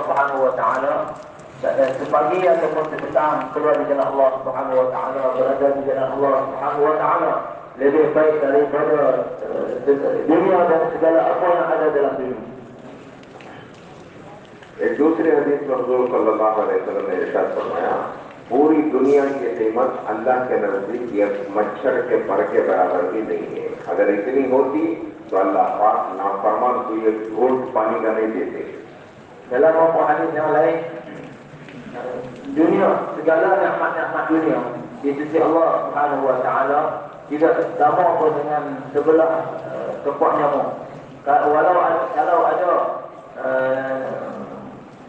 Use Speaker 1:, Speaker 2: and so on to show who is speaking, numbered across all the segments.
Speaker 1: Subhanahu wa taala, sepagi ataupun sepetang keluar di jalan Allah Subhanahu wa taala, berada di jalan Allah Subhanahu wa taala lebih baik daripada dunia dan segala apa yang ada dalam dunia.
Speaker 2: एक दूसरे हदीस में हुजूर सल्लल्लाहु अलैहि वसल्लम ने इरशाद फरमाया, पूरी दुनिया की कीमत अल्लाह के नजदीक एक मच्छर के पर के बराबर भी नहीं है। अगर इतनी होती तो अल्लाह पाक नाफरमान को एक घूंट पानी का नहीं देते।
Speaker 1: Dalam beberapa hadis yang lain, dunia, segala nikmat-nikmat dunia di sisi Allah Subhanahu wa taala tidak sama pun dengan sebelah kepak nyamuk. Kalau ada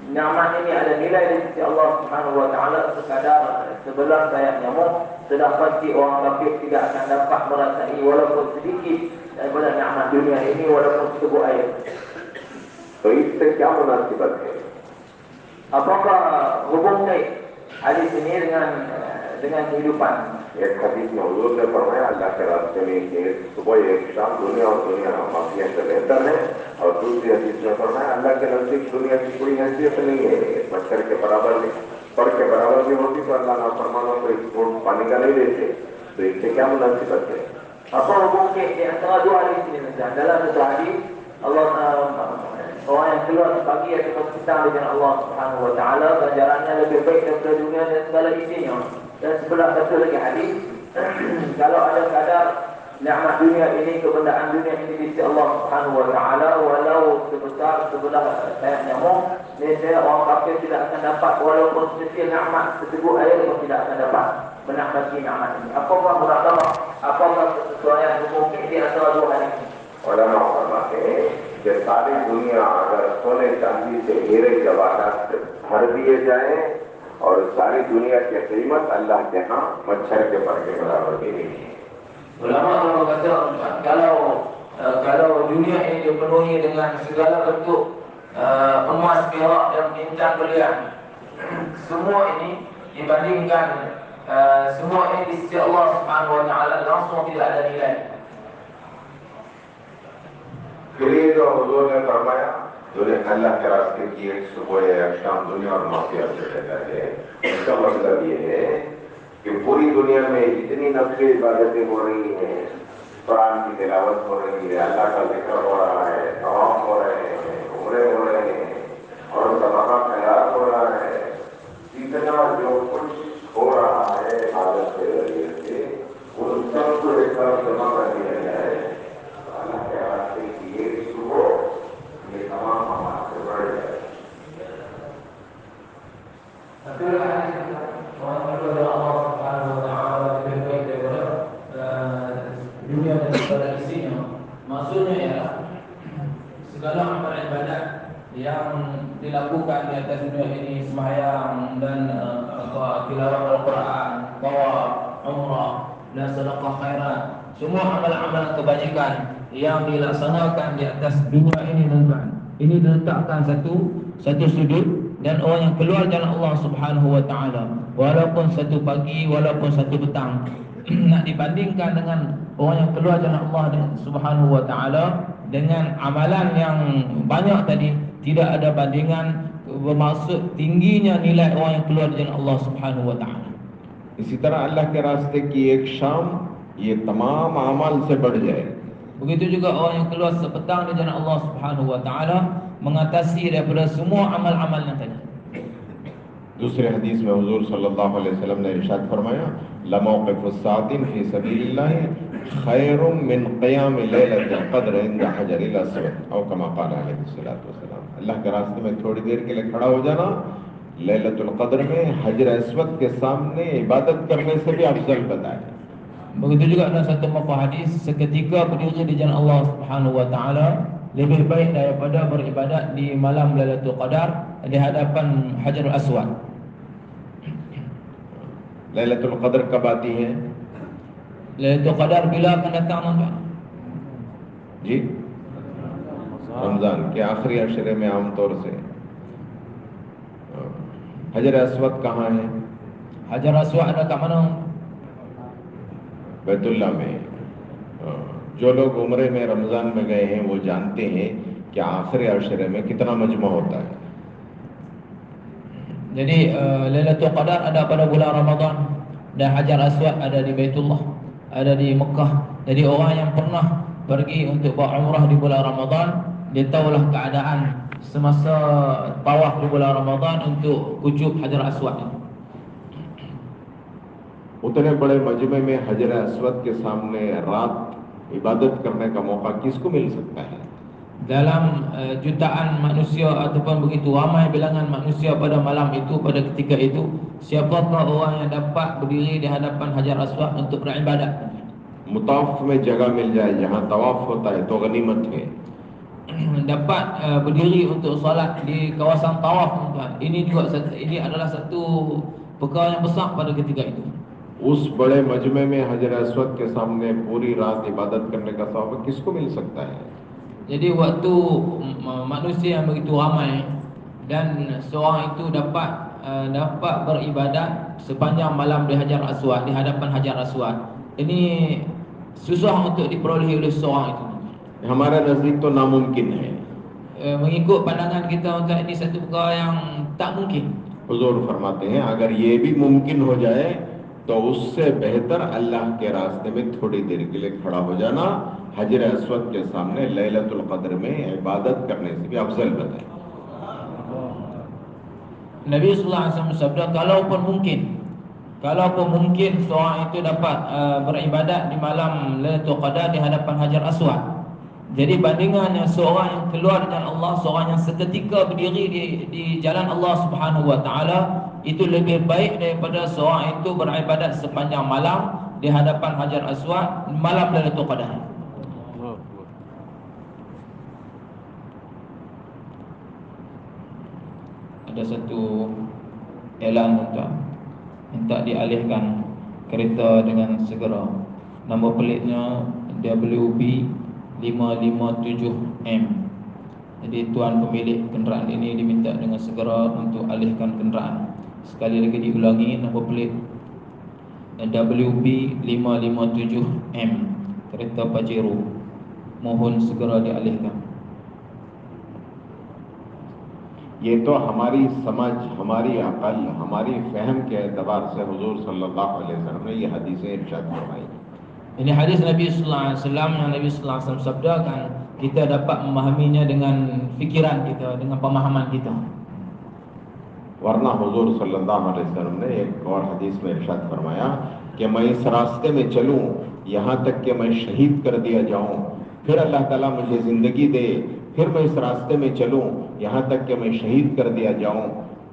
Speaker 1: nikmat ini ada nilai di sisi Allah Subhanahu wa taala sekadar sebelah sayap nyamuk, sudah pasti orang kafir tidak akan dapat merasai walaupun sedikit daripada nikmat dunia ini walaupun seteguk air.
Speaker 2: तो इससे क्या मुनासिबत है?
Speaker 1: Apakah hubung baik hadis ini dengan kehidupan?
Speaker 2: एक हदीस में हुजूर ने फरमाया, अल्लाह के रास्ते में एक सुबह एक शाम दुनिया और दुनिया माफिया से बेहतर है। और दूसरी हदीस में फरमाया, अल्लाह के नजदीक दुनिया की कोई हैसियत नहीं है, मच्छर के बराबर भी, पर के बराबर भी होती तो अल्लाह नाफरमानों को एक घूंट पानी का नहीं देते। तो इससे क्या मुनासिबत है?
Speaker 1: Apa hubung baik di antara dua hadis ini? Dalam satu hadis Allah orang yang keluar pagi ataupun petang dengan Allah Subhanahu wa taala ganjarannya lebih baik daripada dunia dan segala isinya. Dan sebelah satu lagi hadis kalau ada kadar nikmat dunia ini, kebendaan dunia ini di sisi Allah Subhanahu wa taala walau sebesar sebelah sayap nyamuk, nescaya orang kafir tidak akan dapat walaupun sedikit nikmat seteguk air pun tidak akan dapat menikmati nikmat ini. Apakah munasabah? Apakah kesesuaian hukum di antara dua hadis ini?
Speaker 2: उलमा फरमाते हैं कि सारी दुनिया अगर सोने चांदी से हीरे जवाहरात से भर दिए जाए और सारी दुनिया की कीमत अल्लाह के यहाँ मच्छर के पर के बराबर भी नहीं है।
Speaker 1: Ulama berkata kalau dunia ini dipenuhi dengan segala bentuk emas, perak dan bintang berlian, semua ini dibandingkan semua ini di sisi Allah Subhanahu wa taala langsung tidak ada nilai.
Speaker 2: फिर ये जो हुजूर ने फरमाया, दुनिया अल्लाह के रास्ते की एक सुबह एक शाम दुनिया और माफिया से बेहतर है। इसका मतलब ये है कि पूरी दुनिया में इतनी नफली इबादतें हो रही हैं, कुरान की तिलावत हो रही है, अल्लाह का जिक्र हो रहा है, तवाफ हो रहे हैं, उम्रे हो रहे हैं और सदका खैरात हो रहा है। इतना जो कुछ हो रहा है इबादत के जरिए से उन सबको एक तरफ जमा कर दिया जाए, अल्लाह के रास्ते की एक सुबह ये तमाम अमाल से बढ़ जाए।
Speaker 1: Allah Subhanahu wa taala lebih baik daripada dunia dan segala isinya. Maksudnya ialah segala amal ibadat yang dilakukan di atas dunia ini, sembahyang dan tilawah Al-Quran, tawaf, umrah dan sedekah khairat, semua amal-amal kebajikan yang dilaksanakan di atas dunia ini, tuan-tuan, ini diletakkan satu sudut. Dan orang yang keluar jalan Allah Subhanahu wa taala walaupun satu pagi walaupun satu petang nak dibandingkan dengan orang yang keluar jalan Allah Subhanahu wa taala dengan amalan yang banyak tadi, tidak ada bandingan, bermaksud tingginya nilai orang yang keluar jalan Allah Subhanahu wa taala.
Speaker 2: इसी तरह अल्लाह के रास्ते की एक शाम ये तमाम अमाल से बढ़ जाए।
Speaker 1: Begitu juga orang yang keluar sepetang di jalan Allah Subhanahu wa taala mengatasi daripada semua amal-amal yang tadi.
Speaker 2: दूसरे हदीस में हुजूर सल्लल्लाहु अलैहि वसल्लम ने इरशाद फरमाया, लमौक़िफ़ुस सातिन फ़ी सबीलिल्लाह खैरुम मिन क़ियाम लैलतिल क़द्र इंद हजरिल अस्वद औ कमा क़ाल अलैहिस्सलातु वस्सलाम। अल्लाह के रास्ते में थोड़ी देर के लिए खड़ा हो जाना लैलतुल क़द्र में हजर अस्वद के सामने इबादत करने से भी अफजल बताया।
Speaker 1: Begitu juga dalam satu muka hadis, seketika berdiri di jalan Allah Subhanahu wa taala lebih baik daripada beribadat di malam Lailatul Qadar di hadapan Hajarul Aswad.
Speaker 2: Lailatul क़द्र कब आती है?
Speaker 1: Lailatul Qadar bila akan datang, tuan-tuan?
Speaker 2: जी, रमजान के आखिरी अशरे में आमतौर से। हजर अस्वद कहाँ है?
Speaker 1: Hajar Aswad ada kat mana?
Speaker 2: Baitullah में। जो लोग उम्रे में रमज़ान में गए हैं वो जानते हैं कि आखिरी अशरे में कितना मजमा होता है।
Speaker 1: Jadi Lailatul Qadar ada pada bulan Ramadan dan Hajar Aswad ada di Baitullah, ada di Mekah. Jadi orang yang pernah pergi untuk buat umrah di bulan Ramadan, dia tahulah keadaan semasa tawaf di bulan Ramadan untuk kucuk Hajar Aswad.
Speaker 2: उतने बड़े मजमे में हजर अस्वद के सामने रात इबादत करने का मौका किसको मिल सकता है?
Speaker 1: Dalam jutaan manusia ataupun begitu ramai bilangan manusia pada malam itu, pada ketika itu, siapakah orang yang dapat berdiri di hadapan Hajar Aswad untuk beribadat?
Speaker 2: मुताफ में जगह मिल जाए जहाँ तवाफ होता है तो गनीमत है।
Speaker 1: Dapat berdiri untuk solat di kawasan tawaf, tuan. Ini juga ini adalah satu perkara yang besar pada ketika itu.
Speaker 2: उस बड़े मजमे में हजर अस्वद के सामने पूरी रात इबादत करने का सवाब किसको मिल सकता है?
Speaker 1: Jadi waktu manusia yang begitu ramai dan seorang itu dapat beribadat sepanjang malam di Hajar Aswad, di hadapan Hajar Aswad. Ini susah untuk diperolehi oleh seorang itu.
Speaker 2: हमारे नजदीक तो नामुमकिन है।
Speaker 1: Mengikut pandangan kita, untuk ini satu perkara yang tak mungkin.
Speaker 2: हुजूर फरमाते हैं अगर ये भी मुमकिन हो जाए तो उससे बेहतर अल्लाह के रास्ते में थोड़ी देर के लिए खड़ा हो जाना हजर अस्वद के सामने लैलतुल क़द्र में इबादत करने से भी अफजल बताए।
Speaker 1: Nabi sallallahu alaihi wasallam bersabda, kalaupun mungkin seorang itu dapat beribadat di malam Lailatul Qadar di hadapan Hajar Aswad. Jadi bandingannya seorang yang keluar dengan Allah, seorang yang seketika berdiri di jalan Allah Subhanahu wa taala, itu lebih baik daripada seorang itu beribadat sepanjang malam di hadapan Hajar Aswad malam Lailatul Qadar. Ada satu elan untuk minta dialihkan kereta dengan segera. Nombor pelitnya WB 557M. Jadi tuan pemilik kenderaan ini diminta dengan segera untuk alihkan kenderaan. Sekali lagi diulangi, nombor pelit WB 557M, kereta Pajero. Mohon segera dialihkan.
Speaker 2: ये तो हमारी समझ, हमारी अकल, हमारी फहम के एतबार से हुजूर सल्लल्लाहु अलैहि वसल्लम ने ये हदीसें इरशाद फरमाई।
Speaker 1: Ini hadis Nabi sallallahu alaihi wasallam yang Nabi sallallahu alaihi wasallam sabdakan, kita dapat memahaminya dengan fikiran kita, dengan pemahaman kita.
Speaker 2: वरना हुजूर सल्लल्लाहु अलैहि वसल्लम ने एक और हदीस में इरशाद फरमाया कि मैं इस रास्ते में चलूं यहाँ तक कि मैं शहीद कर दिया जाऊं, फिर अल्लाह ताला मुझे जिंदगी दे, फिर मैं इस रास्ते में चलूं यहाँ तक कि मैं शहीद कर दिया जाऊं,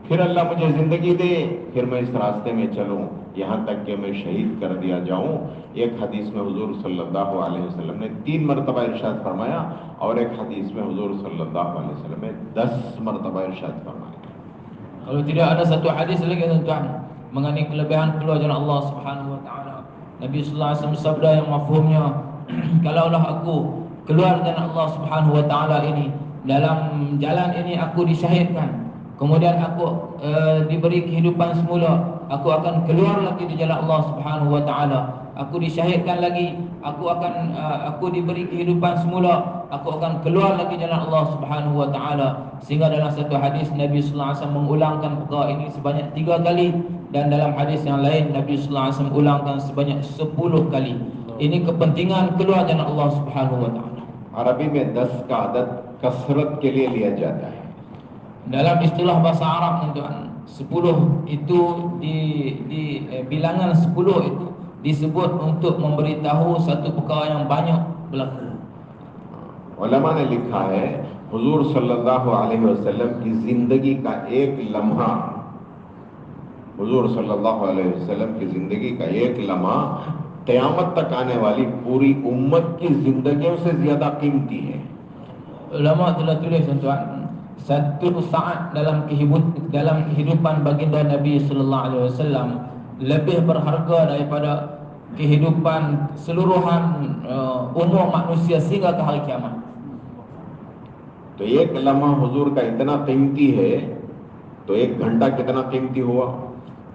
Speaker 2: फिर अल्लाह मुझे जिंदगी दे, फिर मैं इस रास्ते में चलूं यहाँ तक कि मैं शहीद कर दिया जाऊं। एक हदीस में हुजूर सल्लल्लाहु अलैहि वसल्लम ने 3 मरतबा इरशाद फरमाया और एक हदीस में हुजूर सल्लल्लाहु अलैहि वसल्लम ने 10 मरतबा इरशाद फरमाया।
Speaker 1: Kalau tidak ada satu hadis lagi tuan mengenai kelebihan keluar jalan Allah Subhanahu wa taala. Nabi sallallahu alaihi wasallam sabda yang mafhumnya, kalaulah aku keluar jalan Allah Subhanahu wa taala ini, dalam jalan ini aku disyahidkan, kemudian aku diberi kehidupan semula, aku akan keluar lagi di jalan Allah Subhanahu wa taala. Aku disyahidkan lagi, aku diberi kehidupan semula, aku akan keluar lagi jalan Allah Subhanahu wa taala. Sehingga dalam satu hadis Nabi sallallahu alaihi wasallam mengulangkan perkara ini sebanyak 3 kali, dan dalam hadis yang lain Nabi sallallahu alaihi wasallam ulangkan sebanyak 10 kali. Ini kepentingan keluar jalan Allah Subhanahu wa taala.
Speaker 2: अरबी में 10 का अदद कसरत के लिए लिया जाता है।
Speaker 1: Dalam istilah bahasa Arab tuan, 10 itu di bilangan 10 itu disebut untuk memberitahu satu perkara yang banyak berlaku.
Speaker 2: उलमा ने लिखा है हुजूर सल्लल्लाहु अलैहि वसल्लम की जिंदगी का एक लम्हा, हुजूर सल्लल्लाहु अलैहि वसल्लम की जिंदगी का एक लम्हा क़यामत तक आने वाली पूरी उम्मत की जिंदगियों से ज्यादा कीमती है।
Speaker 1: Ulama telah tulis tuan, satu saat dalam kehidupan baginda Nabi sallallahu alaihi wasallam lebih berharga daripada kehidupan seluruhan umur manusia sehingga ke hari kiamat.
Speaker 2: तो एक लम्हा हुजूर का इतना कीमती है तो 1 घंटा कितना कीमती हुआ।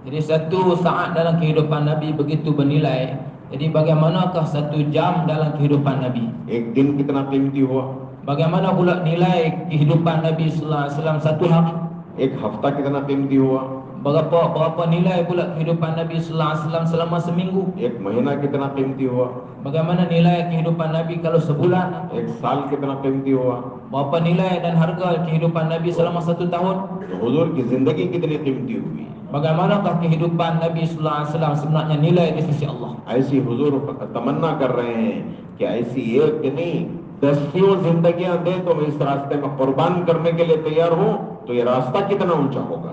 Speaker 1: Jadi satu saat dalam kehidupan Nabi begitu bernilai. Jadi bagaimanakah 1 jam dalam kehidupan Nabi?
Speaker 2: 1 दिन कितना कीमती हुआ।
Speaker 1: Bagaimana pula nilai kehidupan Nabi sallallahu alaihi wasallam 1 hari?
Speaker 2: 1 हफ्ता कितना कीमती हुआ।
Speaker 1: berapa nilai pula kehidupan Nabi sallallahu alaihi wasallam selama seminggu?
Speaker 2: एक महीना कितना कीमती हुआ,
Speaker 1: Bagaimana nilai kehidupan Nabi kalau sebulan?
Speaker 2: एक साल कितना कीमती हुआ,
Speaker 1: Berapa nilai dan harga kehidupan Nabi selama 1 tahun?
Speaker 2: तो हुजूर की जिंदगी कितनी कीमती हुई।
Speaker 1: Bagaimanakah kehidupan Nabi sallallahu alaihi wasallam sebenarnya nilai di sisi Allah?
Speaker 2: ऐसी हुजूर तमन्ना कर रहे हैं कि ऐसी एक नहीं दसियों जिंदगियां दे तो मैं इस रास्ते में कुर्बान करने के लिए तैयार हूं, तो ये रास्ता कितना ऊंचा होगा।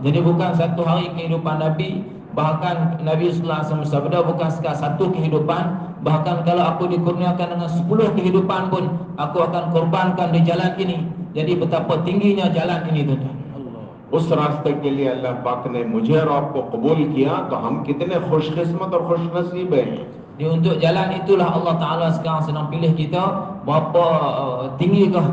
Speaker 1: Jadi bukan satu hari kehidupan Nabi, bahkan Nabi sallallahu alaihi wasallam sabda bukan sekadar satu kehidupan, bahkan kalau aku dikurniakan dengan 10 kehidupan pun aku akan korbankan di jalan ini. Jadi betapa tingginya jalan ini, tuan-tuan.
Speaker 2: उस रास्ते के लिए अल्लाह पाक ने मुझे और आपको कबूल किया, तो हम कितने खुशकिस्मत और खुशनसीब हैं।
Speaker 1: Di untuk jalan itulah Allah Ta'ala sekarang sedang pilih kita. Berapa tinggikah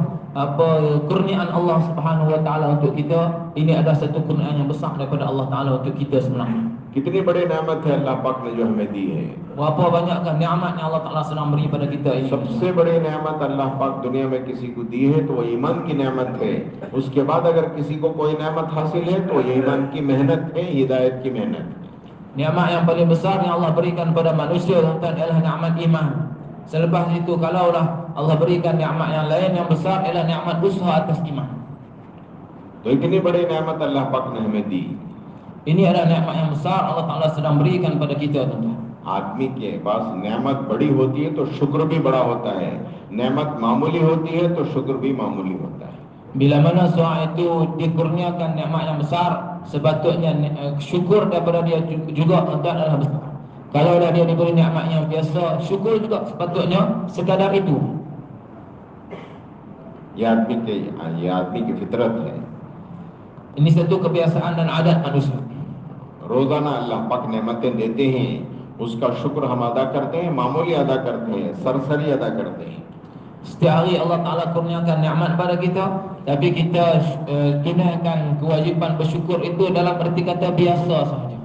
Speaker 1: kurniaan Allah Subhanahu Wa Ta'ala untuk kita. Ini adalah satu kurniaan yang besar daripada Allah Ta'ala untuk kita sebenarnya.
Speaker 2: कितनी बड़ी नेमत है अल्लाह पाक ने जो हमें दी है।
Speaker 1: Berapa banyakkah nikmat yang Allah Ta'ala sedang beri pada kita ini.
Speaker 2: सबसे बड़ी नेमत अल्लाह पाक दुनिया में किसी को दी है तो वो ईमान की नेमत है। उसके बाद अगर किसी को कोई नेमत हासिल है तो ये ईमान की मेहनत है, हिदायत की मेहनत।
Speaker 1: Nikmat yang paling besar yang Allah berikan pada manusia, tuan-tuan, ialah nikmat iman. Selepas itu kalaulah Allah berikan nikmat yang lain yang besar ialah nikmat usaha atas iman.
Speaker 2: तो इतनी बड़ी नेमत अल्लाह पाक ने हमें दी।
Speaker 1: Ini adalah nikmat yang besar Allah Ta'ala sedang berikan pada kita, tuan-tuan.
Speaker 2: आदमी के पास नेमत बड़ी होती है तो शुक्र भी बड़ा होता है, नेमत मामूली होती है तो शुक्र भी मामूली होता है।
Speaker 1: Bila mana seorang itu dikurniakan nikmat yang besar, sepatutnya syukur daripada dia juga, tuan-tuan, adalah besar. Kalau dia diberi nikmat yang biasa, syukur juga sepatutnya sekadar itu.
Speaker 2: ये आदमी की फितरत है।
Speaker 1: Ini satu kebiasaan dan adat manusia.
Speaker 2: रोजाना अल्लाह पाक नेमतें देते हैं, उसका शुक्र हम अदा करते हैं, मामूली अदा करते हैं, सरसरी अदा करते हैं।
Speaker 1: Setiap hari Allah Ta'ala kurniakan nikmat pada kita, tapi kita tunaikan kewajipan bersyukur itu dalam erti kata biasa sahaja.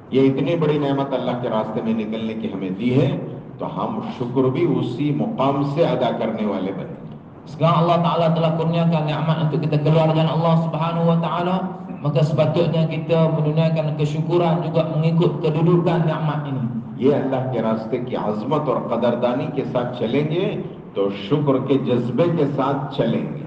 Speaker 2: ये इतनी बड़ी नेमत अल्लाह के रास्ते में निकलने की हमें दी है, तो हम शुक्र भी उसी मुकाम से अदा करने वाले बने।
Speaker 1: Sekarang Allah Ta'ala telah kurniakan nikmat untuk kita keluar jalan Allah Subhanahu Wa Ta'ala, maka sepatutnya kita menunaikan kesyukuran juga mengikut kedudukan nikmat ini.
Speaker 2: ये अल्लाह के रास्ते की अजमत और कदरदानी के साथ चलेंगे तो शुक्र के जज्बे के साथ चलेंगे।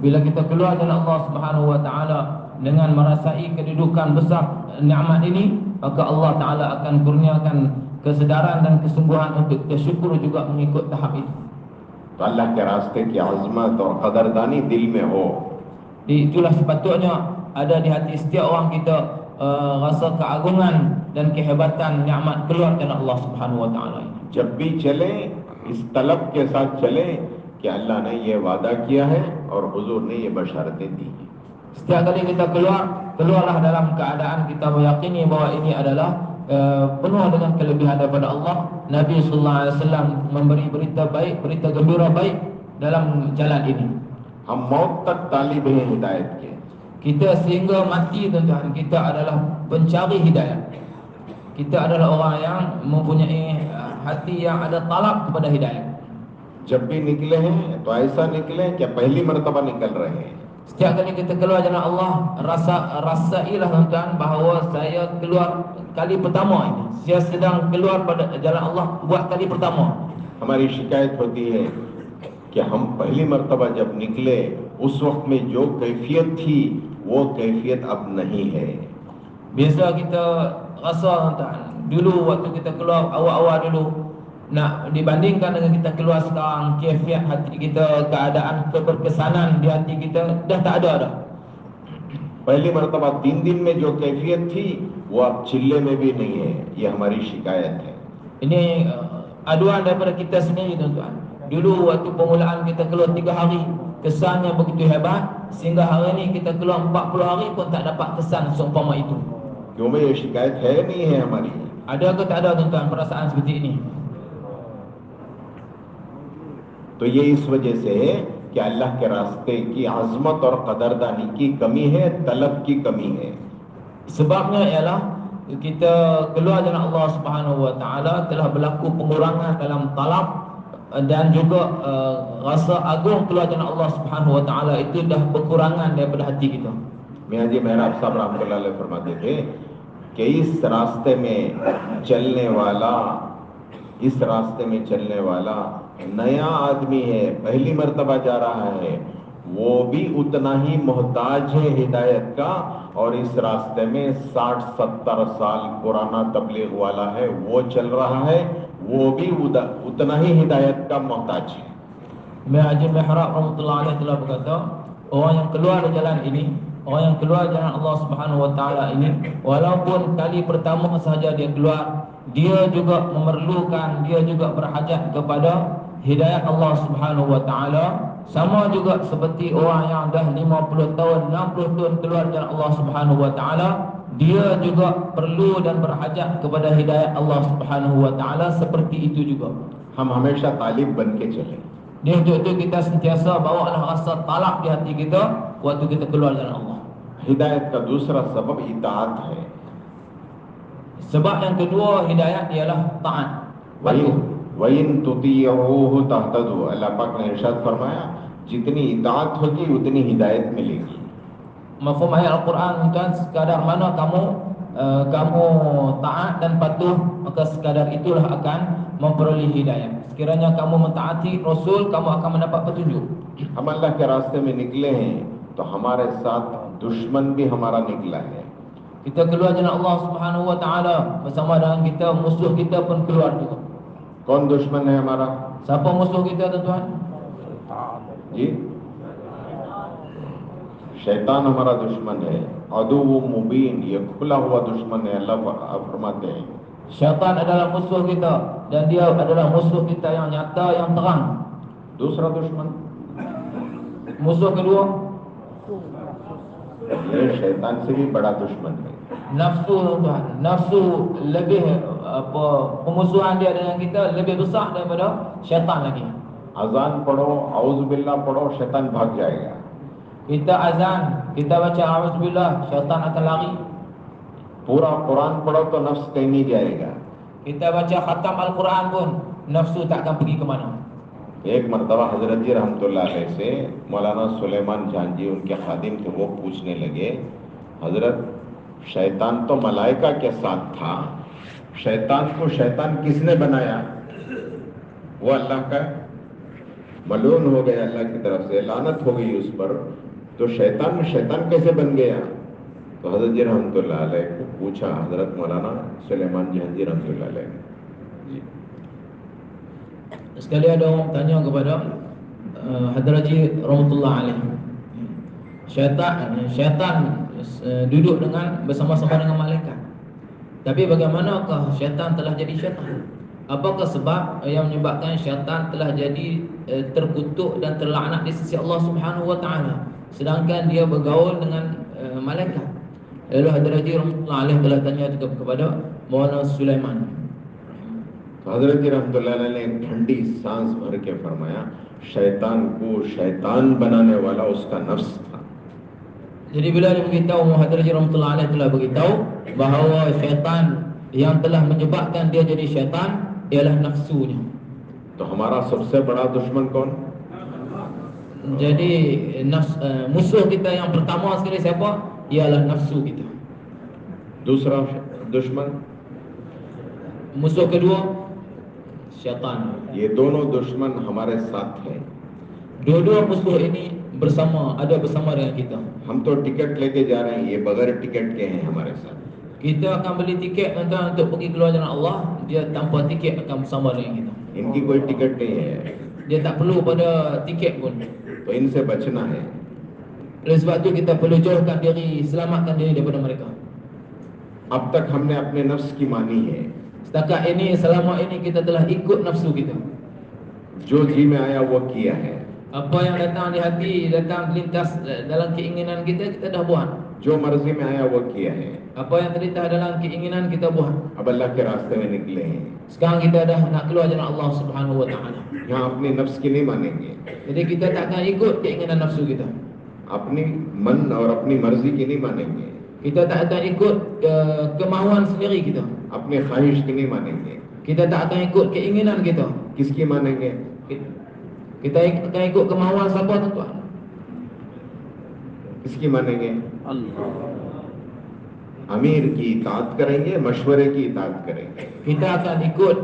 Speaker 1: Bila kita keluar jalan Allah Subhanahu Wa Ta'ala dengan merasai kedudukan besar nikmat ini, maka Allah Ta'ala akan kurniakan kesedaran dan kesungguhan untuk bersyukur juga mengikut tahap itu.
Speaker 2: तो अल्लाह के रास्ते की अजमत और कदरदानी दिल में हो।
Speaker 1: Itulah sepatutnya ada di hati setiap orang kita, rasa keagungan dan kehebatan nikmat keluar dari Allah Subhanahu Wa Ta'ala ini.
Speaker 2: जब भी चले इस तलब के साथ चले कि अल्लाह ने ये वादा किया है और हुजूर ने ये बशारतें दी हैं।
Speaker 1: Setiap kali kita keluarlah dalam keadaan kita meyakini bahawa ini adalah penuh dengan kelebihan daripada Allah. Nabi sallallahu alaihi wasallam memberi berita baik, berita gembira baik dalam jalan ini.
Speaker 2: हम मौत तक तालिब हैं हिदायत के।
Speaker 1: Kita sehingga mati, tuan-tuan, kita adalah pencari hidayah. Kita adalah orang yang mempunyai hati yang ada talab kepada hidayah.
Speaker 2: जब भी निकले हैं तो ऐसा निकले कि पहली मर्तबा निकल रहे हैं।
Speaker 1: Setiap kali kita keluar jalan Allah, rasailah, tuan-tuan, bahawa saya keluar kali pertama ini. Saya sedang keluar pada jalan Allah buat kali pertama.
Speaker 2: हमारी शिकायत होती है कि हम पहली मर्तबा जब निकले उस वक्त में जो कैफियत थी वो कैफियत अब नहीं है।
Speaker 1: Biasa kita rasa, tuan-tuan, dulu waktu kita keluar awal-awal dulu, nak dibandingkan dengan kita keluar sekarang, kaifiat hati kita, keadaan keberkesanan di hati kita dah tak ada dah.
Speaker 2: पहली मर्तबा 3 दिन में जो कैफियत थी वो अब चिल्ले में भी नहीं है। ये हमारी शिकायत है।
Speaker 1: Ini aduan daripada kita sendiri, tuan-tuan. Dulu waktu permulaan kita keluar 3 hari, kesannya begitu hebat, sehingga hari ini kita keluar 40 hari pun tak dapat kesan seumpama itu.
Speaker 2: क्यों भाई ये शिकायत है नहीं है हमारी?
Speaker 1: Ada ke tak ada, tuan-tuan, perasaan seperti ini?
Speaker 2: तो ये इस वजह से है कि अल्लाह के रास्ते की अजमत और कदरदानी की कमी है, तलब की कमी है।
Speaker 1: Sebabnya ialah kita keluar jalan Allah Subhanahu Wa Ta'ala telah berlaku pengurangan dalam talab dan juga rasa agung keluar jalan Allah Subhanahu Wa Ta'ala itu dah berkurangan daripada hati kita.
Speaker 2: मियाँ जी मेहराब साहब रहमतुल्लाह अलैह फरमाते थे कि इस रास्ते में चलने वाला नया आदमी है, पहली मर्तबा जा रहा है, वो भी उतना ही मोहताज है हिदायत का, और इस रास्ते में 60-70 साल पुराना तबलीग वाला है, वो चल रहा है, वो भी उतना ही हिदायत का मोहताज है।
Speaker 1: Imam Haji Mihrab rahmatullah alaih telah berkata, orang yang keluar dari jalan ini, orang yang keluar jalan Allah Subhanahu wa taala ini, walaupun kali pertama sahaja dia keluar, dia juga memerlukan, dia juga berhajat kepada hidayah Allah Subhanahu wa taala, sama juga seperti orang yang dah 50 tahun, 60 tahun keluar jalan Allah Subhanahu wa taala, dia juga perlu dan berhajat kepada hidayah Allah Subhanahu wa taala seperti itu juga.
Speaker 2: हम हमेशा तालिब बन के चले।
Speaker 1: Dia untuk itu kita sentiasa bawalah rasa talak di hati kita waktu kita keluar jalan Allah.
Speaker 2: हिदायत का दूसरा सबब इताअत है।
Speaker 1: Sebab yang kedua hidayah ialah taat.
Speaker 2: वइन तुतीअहू तहतदू, अल्लाह पाक ने इरशाद फरमाया जितनी इताअत होगी उतनी हिदायत मिलेगी।
Speaker 1: Mafhum ayat Al-Quran tuan, sekadar mana kamu taat dan patuh, maka sekadar itulah akan memperoleh hidayah. Sekiranya kamu mentaati Rasul, kamu akan mendapat petunjuk.
Speaker 2: हम अल्लाह के रास्ते में निकले हैं तो हमारे साथ दुश्मन भी हमारा निकला है।
Speaker 1: Kita keluar jalan Allah Subhanahu wa taala, bersama dengan kita musuh kita pun keluar juga.
Speaker 2: कौन दुश्मन है हमारा?
Speaker 1: Siapa musuh kita tuan-tuan?
Speaker 2: जी, शैतान हमारा दुश्मन है, अदुव्व मुबीन, ये खुला हुआ दुश्मन है। अल्लाह फरमाते हैं
Speaker 1: Syaitan adalah musuh kita, dan dia adalah musuh kita yang nyata, yang terang.
Speaker 2: दूसरा दुश्मन
Speaker 1: Musuh kedua,
Speaker 2: ये शैतान से भी बड़ा दुश्मन है।
Speaker 1: nafsu tuan. Nafsu lebih pemusuhan dia dengan kita lebih besar daripada syaitan lagi.
Speaker 2: अजान पढ़ो, औज़ु बिल्लाह पढ़ो, शैतान भाग जाएगा।
Speaker 1: Kita azan, kita baca auzubillah, syaitan akan lari.
Speaker 2: पूरा कुरान पढ़ो तो नफ्स कहीं नहीं जाएगा।
Speaker 1: Kita baca khatam Al-Quran pun nafsu tak akan pergi ke mana.
Speaker 2: एक मर्तबा हजरत जी रहमतुल्लाह अलैह से मौलाना सुलेमान जान जी उनके खादिम थे, वो पूछने लगे हजरत शैतान तो मलाइका के साथ था, शैतान को शैतान किसने बनाया? वो अल्लाह का मलून हो गया, अल्लाह की तरफ से लानत हो गई उस पर, तो शैतान कैसे बन गया? तो हजरत जी रहमतुल्लाह अलैह को पूछा हजरत मौलाना सुलेमान जान जी रहमतुल्लाह अलैह जी।
Speaker 1: Sekali ada orang tanya kepada Hadrat Haji rahmatullah alaih, syaitan duduk bersama-sama dengan malaikat. Tapi bagaimanakah syaitan telah jadi syaitan? Apakah sebab yang menyebabkan syaitan telah jadi terkutuk dan terlaknat di sisi Allah Subhanahu wa taala, sedangkan dia bergaul dengan malaikat? Lalu Hadrat Haji rahmatullah alaih telah tanya juga kepada Maulana Sulaiman.
Speaker 2: हजरत जी रहमतुल्लाह अलैह ने एक ठंडी सांस भर के फरमाया शैतान को शैतान बनाने वाला उसका नफ्स था।
Speaker 1: Jadi bila dia beritahu, Hadrat Haji rahmatullah alaih telah beritahu bahawa syaitan yang telah menyebabkan dia jadi syaitan ialah nafsunya.
Speaker 2: तो हमारा सबसे बड़ा दुश्मन कौन?
Speaker 1: Jadi musuh kita yang pertama sekali siapa? Ialah nafsu kita.
Speaker 2: दूसरा दुश्मन,
Speaker 1: Musuh kedua syaitan.
Speaker 2: ये दोनों दुश्मन हमारे साथ हैं।
Speaker 1: Dua-dua musuh ini ada bersama dengan kita.
Speaker 2: हम तो टिकट लेके जा रहे हैं, ये बगैर टिकट के हैं हमारे साथ।
Speaker 1: Kita akan beli tiket tuan-tuan untuk pergi keluar jalan Allah, dia tanpa tiket akan bersama dengan kita.
Speaker 2: इनकी कोई टिकट नहीं है,
Speaker 1: Dia tak perlu pada tiket pun.
Speaker 2: तो इनसे बचना है।
Speaker 1: Oleh sebab itu kita perlu jauhkan diri, selamatkan diri daripada mereka.
Speaker 2: अब तक हमने अपने नफ्स की मानी है,
Speaker 1: Setakat ini, selama ini kita telah ikut nafsu kita.
Speaker 2: जो जी में आया वो किया है,
Speaker 1: Apa yang datang di hati, datang terlintas dalam keinginan kita, kita dah buat.
Speaker 2: जो मर्जी में आया वो किया है।
Speaker 1: Apa yang terlintas dalam keinginan kita buat.
Speaker 2: अब अल्लाह के रास्ते में निकले हैं,
Speaker 1: Sekarang kita dah nak keluar jalan Allah Subhanahu wa taala.
Speaker 2: यहाँ अपनी नफ्स की नहीं मानेंगे,
Speaker 1: Jadi kita takkan ikut keinginan nafsu kita.
Speaker 2: अपनी मन और अपनी मर्जी की नहीं मानेंगे,
Speaker 1: Kita tak akan ikut kemahuan sendiri kita.
Speaker 2: अपनी ख्वाहिश की नहीं मानेंगे।
Speaker 1: Kita tak akan ikut keinginan kita.
Speaker 2: किसकी मानेंगे?
Speaker 1: Kita akan ikut kemahuan siapa tuan?
Speaker 2: किसकी मानेंगे? अमीर की इताअत करेंगे, मशवरे की इताअत करेंगे।
Speaker 1: Kita akan ikut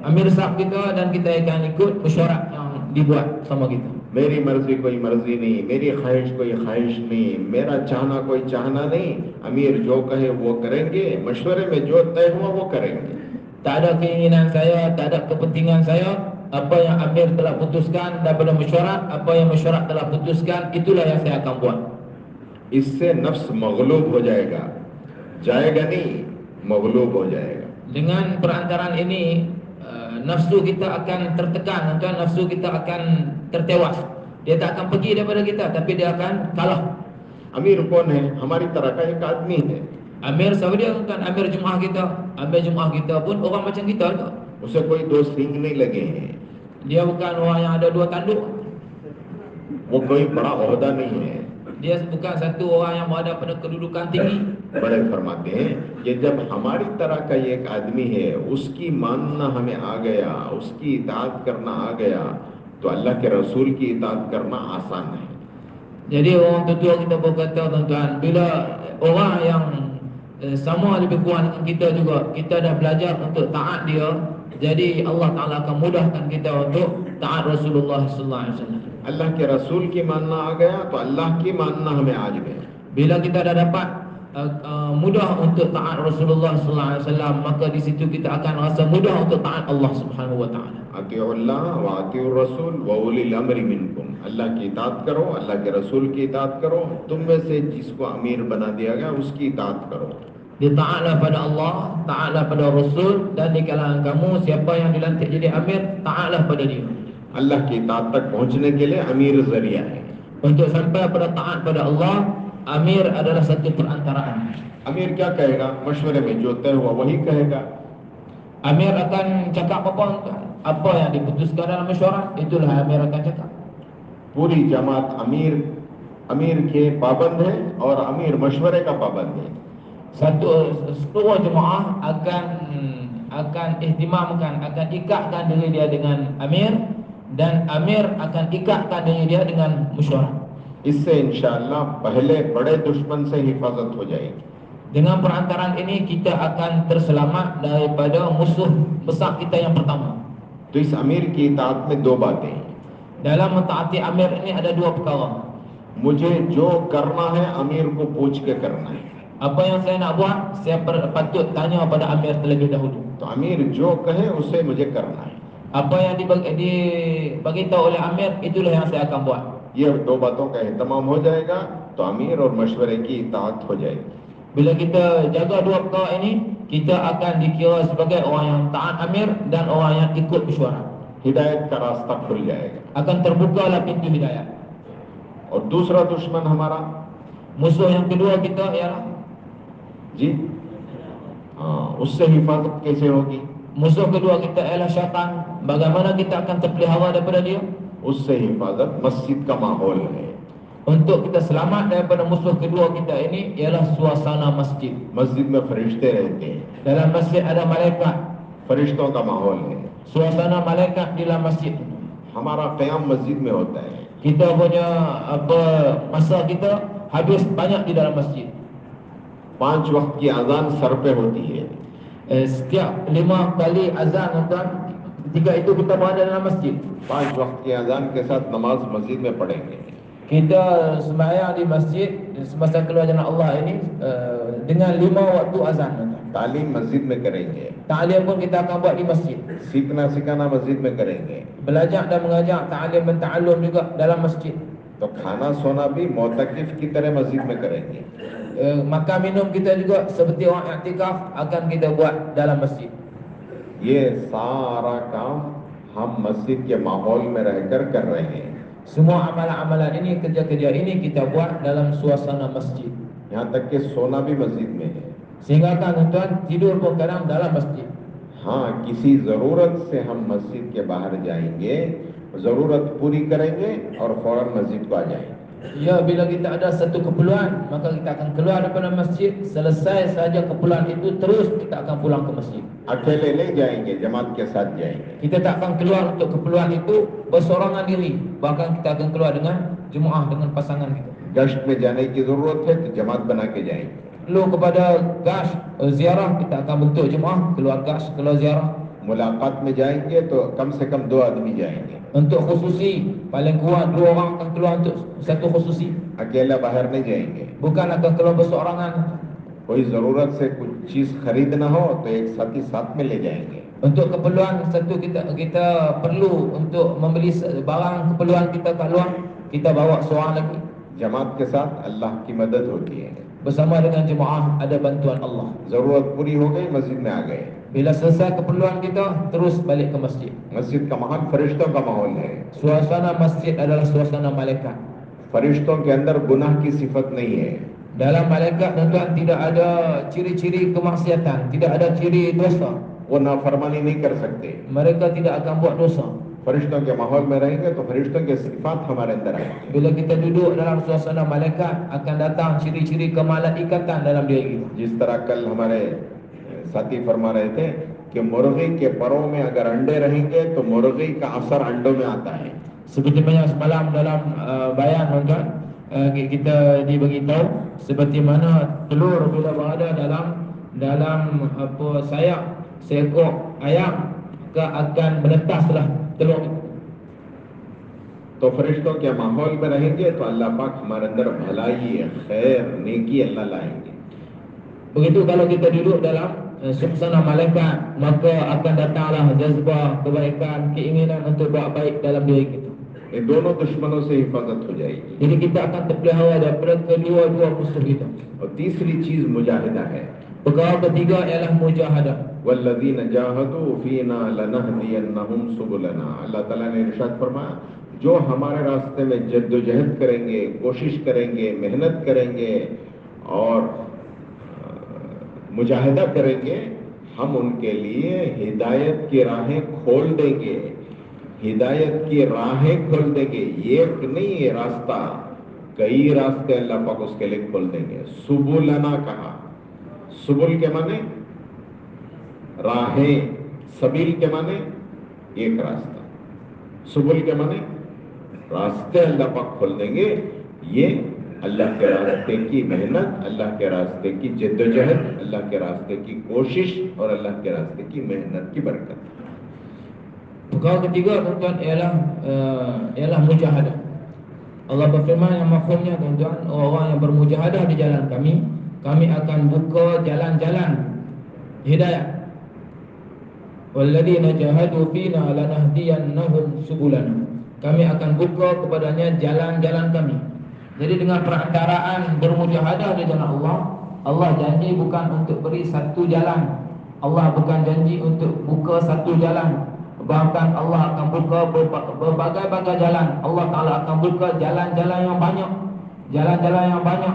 Speaker 1: amir sahab kita dan kita akan ikut mesyuarat yang dibuat sama kita.
Speaker 2: मेरी मर्जी कोई मर्जी नहीं, मेरी ख्वाहिश कोई ख्वाहिश नहीं, मेरा चाहना कोई चाहना नहीं। अमीर जो कहे वो करेंगे, मशवरे में जो तय हुआ वो करेंगे।
Speaker 1: Tak ada keinginan saya, tak ada kepentingan saya. Apa yang amir telah putuskan daripada mesyuarat, apa yang mesyuarat telah putuskan, itulah yang saya akan buat.
Speaker 2: इससे नफ्स मगलूब हो जाएगा, जाएगा नहीं, मगलूब हो जाएगा।
Speaker 1: Dengan perantaraan ini nafsu kita akan tertekan, tuan, nafsu kita akan tertewas. Dia tak akan pergi daripada kita, tapi dia akan kalah.
Speaker 2: अमीर कौन है? हमारी तरह का एक आदमी है।
Speaker 1: Amir siapa dia, tuan? Amir Jumaah kita. Amir Jumaah kita pun orang macam kita juga.
Speaker 2: उसे कोई दो सींग नहीं लगे हैं,
Speaker 1: Dia bukan orang yang ada dua tanduk.
Speaker 2: वो कोई बड़ा ओहदा नहीं है।
Speaker 1: Dia bukan satu orang yang berada pada kedudukan tinggi.
Speaker 2: बड़े फरमाते हैं कि जब हमारी तरह का एक आदमी है, उसकी मानना हमें आ गया, उसकी इताअत करना आ गया, तो अल्लाह के रसूल की इताअत करना आसान है।
Speaker 1: Jadi orang tua kita berkata, tuan-tuan, bila orang yang sama lebih kurang dengan kita juga, kita dah belajar untuk taat dia, jadi Allah Ta'ala akan mudahkan kita untuk taat Rasulullah sallallahu alaihi wasallam.
Speaker 2: अल्लाह के रसूल की मानना आ गया तो अल्लाह की मानना हमें आज गया।
Speaker 1: Bila kita dah dapat mudah untuk taat Rasulullah sallallahu alaihi wasallam, maka di situ kita akan rasa mudah untuk taat Allah Subhanahu wa taala.
Speaker 2: Atiullah व अतिउर रसूल व उलिल अम्रि मिनकुम। अल्लाह की इताअत करो, अल्लाह के रसूल की इताअत करो, तुम में से जिसको अमीर बना दिया गया उसकी इताअत करो।
Speaker 1: Taatlah pada Allah, taatlah pada Rasul, dan di kalangan kamu siapa yang dilantik jadi amir, taatlah pada dia.
Speaker 2: अल्लाह की इताअत तक पहुंचने के लिए अमीर जरिया है।
Speaker 1: Untuk sampai pada taat pada Allah, amir adalah satu perantaraan.
Speaker 2: अमीर क्या कहेगा? मशवरे में जो तय हुआ वही कहेगा।
Speaker 1: Amir akan cakap apa? Apa yang diputuskan dalam mesyuarat, itulah amir akan cakap.
Speaker 2: पूरी जमात अमीर के पाबंद है और अमीर मशवरे का पाबंद है।
Speaker 1: Seluruh jemaah akan ihtimamkan, akan ikatkan diri dia dengan amir, dan amir akan ikatkan diri dia dengan mesyuarat.
Speaker 2: इससे इंशाअल्लाह पहले बड़े दुश्मन से हिफाजत हो जाएगी।
Speaker 1: Dengan perantaraan ini kita akan terselamat daripada musuh besar kita yang pertama.
Speaker 2: तो इस अमीर की इताअत में दो बातें हैं।
Speaker 1: Dalam mentaati amir ini ada dua perkara.
Speaker 2: मुझे जो करना है अमीर को पूछ के करना है।
Speaker 1: Apa yang saya nak buat, saya patut tanya pada amir terlebih dahulu.
Speaker 2: तो अमीर जो कहे उसे मुझे करना है।
Speaker 1: Apa yang diberitahu oleh amir, itulah yang saya akan buat.
Speaker 2: ये दो बातों का एहतमाम हो जाएगा तो अमीर और मशवरे की इताअत हो जाएगी।
Speaker 1: Bila kita jaga dua perkara ini, kita akan dikira sebagai orang yang taat amir dan orang yang ikut mesyuarat.
Speaker 2: हिदायत का रास्ता खुल जाएगा।
Speaker 1: Akan terbukalah pintu hidayah.
Speaker 2: और दूसरा दुश्मन हमारा,
Speaker 1: Musuh yang kedua kita ialah,
Speaker 2: जी हाँ, उससे हिफाजत कैसे होगी?
Speaker 1: musuh kedua kita ialah syaitan. Bagaimana kita akan terpelihara daripada dia?
Speaker 2: उससे हिफाजत मस्जिद का माहौल है।
Speaker 1: Untuk kita selamat daripada musuh kedua kita ini ialah suasana masjid.
Speaker 2: मस्जिद में फरिश्ते रहते हैं,
Speaker 1: Dalam masjid ada malaikat.
Speaker 2: फरिश्तों का माहौल है।
Speaker 1: Suasana malaikat di dalam masjid.
Speaker 2: हमारा क़याम मस्जिद में होता है।
Speaker 1: Kita punya masa kita habis banyak di dalam masjid.
Speaker 2: 5 वक्त की अजान सर पे होती है।
Speaker 1: Setiap 5 kali azan, tuan, ketika itu kita berada dalam masjid.
Speaker 2: 5 वक्त की अजान के साथ नमाज मस्जिद में पढ़ेंगे।
Speaker 1: Kita sembahyang di masjid semasa keluar jalan Allah ini dengan 5 waktu azan.
Speaker 2: तालीम मस्जिद में करेंगे,
Speaker 1: Ta'lim pun kita akan buat di masjid.
Speaker 2: सीखना सिखाना मस्जिद में करेंगे।
Speaker 1: Belajar dan mengajar, ta'lim dan ta'allum juga dalam masjid.
Speaker 2: तो खाना सोना भी मोतकिफ की तरह मस्जिद में करेंगे।
Speaker 1: Makan minum kita juga seperti orang i'tikaf akan kita buat dalam masjid.
Speaker 2: ये सारा काम हम मस्जिद के माहौल में रहकर कर रहे हैं।
Speaker 1: Semua amalan-amalan ini, kerja-kerja ini kita buat dalam suasana masjid.
Speaker 2: यहाँ तक कि सोना भी मस्जिद में है।
Speaker 1: Sehingga kan tuan, tidur pun kadang dalam masjid.
Speaker 2: हाँ, किसी ज़रूरत से हम मस्जिद के बाहर जाएंगे, ज़रूरत पूरी करेंगे और फौरन मस्जिद को आ जाएंगे।
Speaker 1: Ya, bila kita ada satu keperluan, maka kita akan keluar daripada masjid. Selesai saja keperluan itu, terus kita akan pulang ke masjid.
Speaker 2: अकेले नहीं जाएंगे, जमात के साथ जाएंगे।
Speaker 1: Kita tak akan keluar untuk keperluan itu bersorangan diri. Bahkan kita akan keluar dengan Jemaah dengan pasangan kita.
Speaker 2: गश्त में जाने की जरूरत है तो जमात बना के जाएंगे.
Speaker 1: Perlu kepada gas ziarah, kita akan bentuk jemaah, keluar gas, keluar ziarah.
Speaker 2: मुलाकात में जाएंगे तो कम से कम 2 आदमी जाएंगे.
Speaker 1: Untuk khususi, paling kuat 2 orang akan keluar untuk satu khususi.
Speaker 2: अकेला बाहर नहीं जाएंगे.
Speaker 1: Bukan akan keluar berseorangan.
Speaker 2: कोई जरूरत से कुछ चीज खरीदना हो तो एक साथी साथ में ले जाएंगे.
Speaker 1: Untuk keperluan satu kita perlu untuk membeli barang keperluan kita kat luar, kita bawa seorang lagi.
Speaker 2: जमात के साथ अल्लाह की मदद होती है.
Speaker 1: Bersama dengan jemaah ada bantuan Allah.
Speaker 2: जरूरत पूरी हो गई, मस्जिद में आ गए.
Speaker 1: Bila selesai keperluan kita, terus balik ke masjid.
Speaker 2: मस्जिद का माहौल फरिश्तों का माहौल है.
Speaker 1: Suasana masjid adalah suasana malaikat.
Speaker 2: फरिश्तों के अंदर गुनाह की सिफत नहीं है.
Speaker 1: Dalam malaikat tuan-tuan tidak ada ciri-ciri kemaksiatan, tidak ada ciri dosa.
Speaker 2: वो नाफरमानी नहीं कर सकते.
Speaker 1: Mereka tidak akan buat dosa.
Speaker 2: फरिश्तों के माहौल में रहेंगे तो फरिश्तों के सिफात हमारे अंदर आएंगे.
Speaker 1: Bila kita duduk dalam suasana malaikat, akan datang ciri-ciri kemalaikatan dalam diri kita.
Speaker 2: जिस तरह कल हमारे साथी फरमा रहे थे कि मुर्गी के परों में अगर अंडे रहेंगे तो मुर्गी का असर अंडों में आता है.
Speaker 1: Seperti banyak semalam dalam bayan tuan-tuan, kita diberitahu seperti mana telur bila berada dalam sayap seekor ayam, maka akan menetaslah telur.
Speaker 2: तो फरिश्तों के माहौल में रहेंगे तो अल्लाह पाक हमारे अंदर भलाई, खैर, नेकी अल्लाह लाएंगे.
Speaker 1: Begitu kalau kita duduk dalam suasana malaikat, maka akan datanglah jazbah, kebaikan, keinginan untuk buat baik dalam diri kita.
Speaker 2: इन दोनों दुश्मनों से हिफाजत हो जाएगी.
Speaker 1: Jadi kita akan terpelihara daripada kedua-dua musuh kita.
Speaker 2: और तीसरी चीज मुजाहिदा है.
Speaker 1: Perkara ketiga ialah mujahadah.
Speaker 2: वल्लज़ीन जाहदू फीना लनहदियन्नहुम सुबुलना. अल्लाह ताला ने इरशाद फरमाया, जो हमारे रास्ते में जद्दोजहद करेंगे, कोशिश करेंगे, मेहनत करेंगे और मुजाहिदा करेंगे, हम उनके लिए हिदायत की राहें खोल देंगे. हिदायत की राहें खोल देंगे. एक नहीं है रास्ता, कई रास्ते अल्लाह पाक उसके लिए खोल देंगे. सुबुलना कहा. सुबुल के माने राहें, सबील के माने एक रास्ता, सुबुल के माने रास्ते अल्लाह पाक खोल देंगे. ये अल्लाह के रास्ते की मेहनत, अल्लाह के रास्ते की जद्दोजहद, अल्लाह के रास्ते की कोशिश और अल्लाह के रास्ते की मेहनत की बरकत.
Speaker 1: Perkara ketiga tuan-tuan ialah mujahadah. Allah berfirman yang mafhumnya tuan-tuan, orang yang bermujahadah di jalan kami akan buka jalan-jalan hidayah. Walladzina jahadu fina lanahdiyannahum subulana. Kami akan buka kepadanya jalan-jalan kami. Jadi dengan perantaraan bermujahadah di jalan Allah, Allah janji bukan untuk beri satu jalan. Allah bukan janji untuk buka satu jalan. Bahkan Allah akan buka berbagai-bagai jalan. Allah Ta'ala akan buka jalan-jalan yang banyak. Jalan-jalan yang banyak.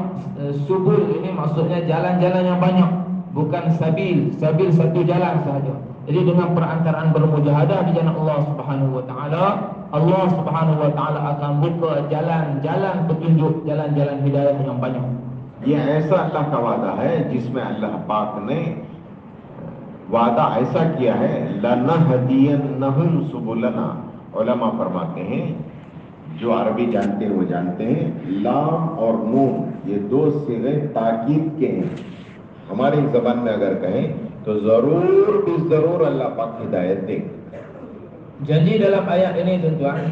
Speaker 1: Subul ini maksudnya jalan-jalan yang banyak, bukan sabil. Sabil satu jalan sahaja. Jadi dengan perantaraan bermujahadah di jalan Allah Subhanahu Wa Ta'ala, Allah Subhanahu Wa Ta'ala akan buka jalan-jalan petunjuk, jalan-jalan hidayah yang banyak.
Speaker 2: ये ऐसा अल्लाह का वादा है जिसमें अल्लाह पाक ने वादा ऐसा किया है, लनहदियन्नहुम सुबुलना. उलमा फरमाते हैं, जो अरबी जानते हैं वो जानते हैं, लाम और नून ये दो सिगे ताकीद के हैं. हमारी जबान में अगर कहें तो जरूर भी जरूर अल्लाह पाक हिदायत देंगे.
Speaker 1: Janji dalam ayat ini tuan-tuan,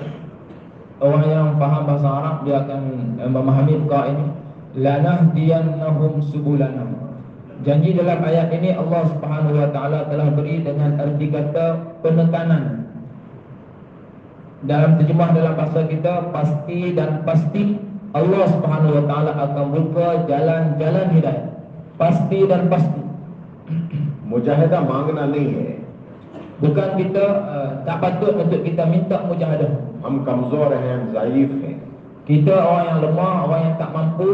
Speaker 1: orang yang faham bahasa Arab dia akan memahami perkara ini. Lanahdiyannahum subulana. Janji dalam ayat ini Allah Subhanahu Wa Ta'ala telah beri dengan arti kata penekanan. Dalam terjemah dalam bahasa kita, pasti dan pasti Allah Subhanahu Wa Ta'ala akan buka jalan-jalan hidayah. Pasti dan pasti.
Speaker 2: मुजाहिदा मांगना नहीं है.
Speaker 1: Bukan kita tak patut untuk kita minta mujahadah.
Speaker 2: हम कमजोर हैं, हम ज़ाइफ हैं.
Speaker 1: Kita orang yang lemah, orang yang tak mampu.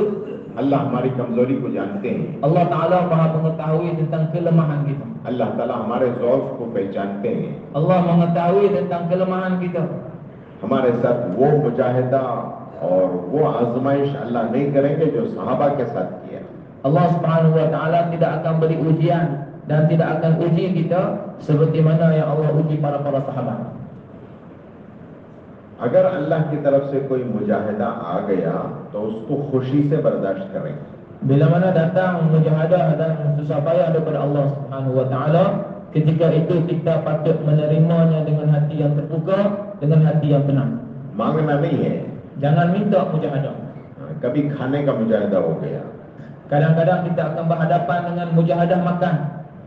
Speaker 2: अल्लाह हमारी कमजोरी को जानते हैं.
Speaker 1: Allah Ta'ala maha mengetahui tentang kelemahan kita.
Speaker 2: अल्लाह ताला हमारे ज़ौफ़ को पहचानते हैं.
Speaker 1: Allah mengetahui tentang kelemahan kita.
Speaker 2: हमारे साथ वो मुजाहिदा और वो आजमाइश अल्लाह नहीं करेंगे जो सहाबा के साथ किया.
Speaker 1: Allah Subhanahu Wa Ta'ala tidak akan beri ujian dan tidak akan uji kita seperti mana yang Allah uji para sahabat.
Speaker 2: अगर अल्लाह की तरफ से कोई मुजाहिदा आ गया तो उसको खुशी से बर्दाश्त करें.
Speaker 1: Bila mana datang mujahadah dan susah payah daripada Allah Subhanahu wa taala, ketika itu kita patut menerimanya dengan hati yang terbuka, dengan hati yang tenang.
Speaker 2: मांगना नहीं है.
Speaker 1: Jangan minta mujahadah.
Speaker 2: कभी खाने का मुजाहिदा हो गया,
Speaker 1: Kadang-kadang kita akan berhadapan dengan mujahadah makan,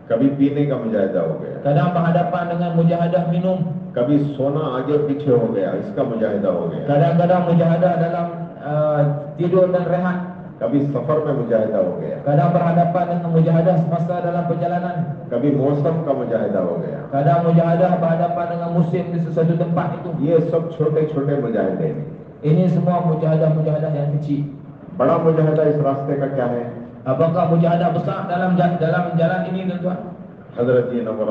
Speaker 2: कभी पीने का मुजाहिदा हो गया,
Speaker 1: kadang berhadapan dengan mujahadah minum,
Speaker 2: कभी सोना आगे पीछे हो गया, इसका मुजाहिदा हो गया,
Speaker 1: kadang-kadang mujahadah dalam tidur dan rehat,
Speaker 2: कभी सफर में मुजाहिदा हो गया,
Speaker 1: kadang berhadapan dengan mujahadah semasa dalam perjalanan,
Speaker 2: कभी मौसम का मुजाहिदा हो गया.
Speaker 1: kadang mujahadah berhadapan dengan musim di sesuatu tempat itu.
Speaker 2: ये सब छोटे छोटे मुजाहिदे हैं.
Speaker 1: Ini semua mujahadah-mujahadah yang kecil.
Speaker 2: बड़ा मुजाहिदा इस रास्ते का क्या है?
Speaker 1: Apakah mujahadah besar dalam jalan ini, tuan-tuan?
Speaker 2: हजरत जी नवर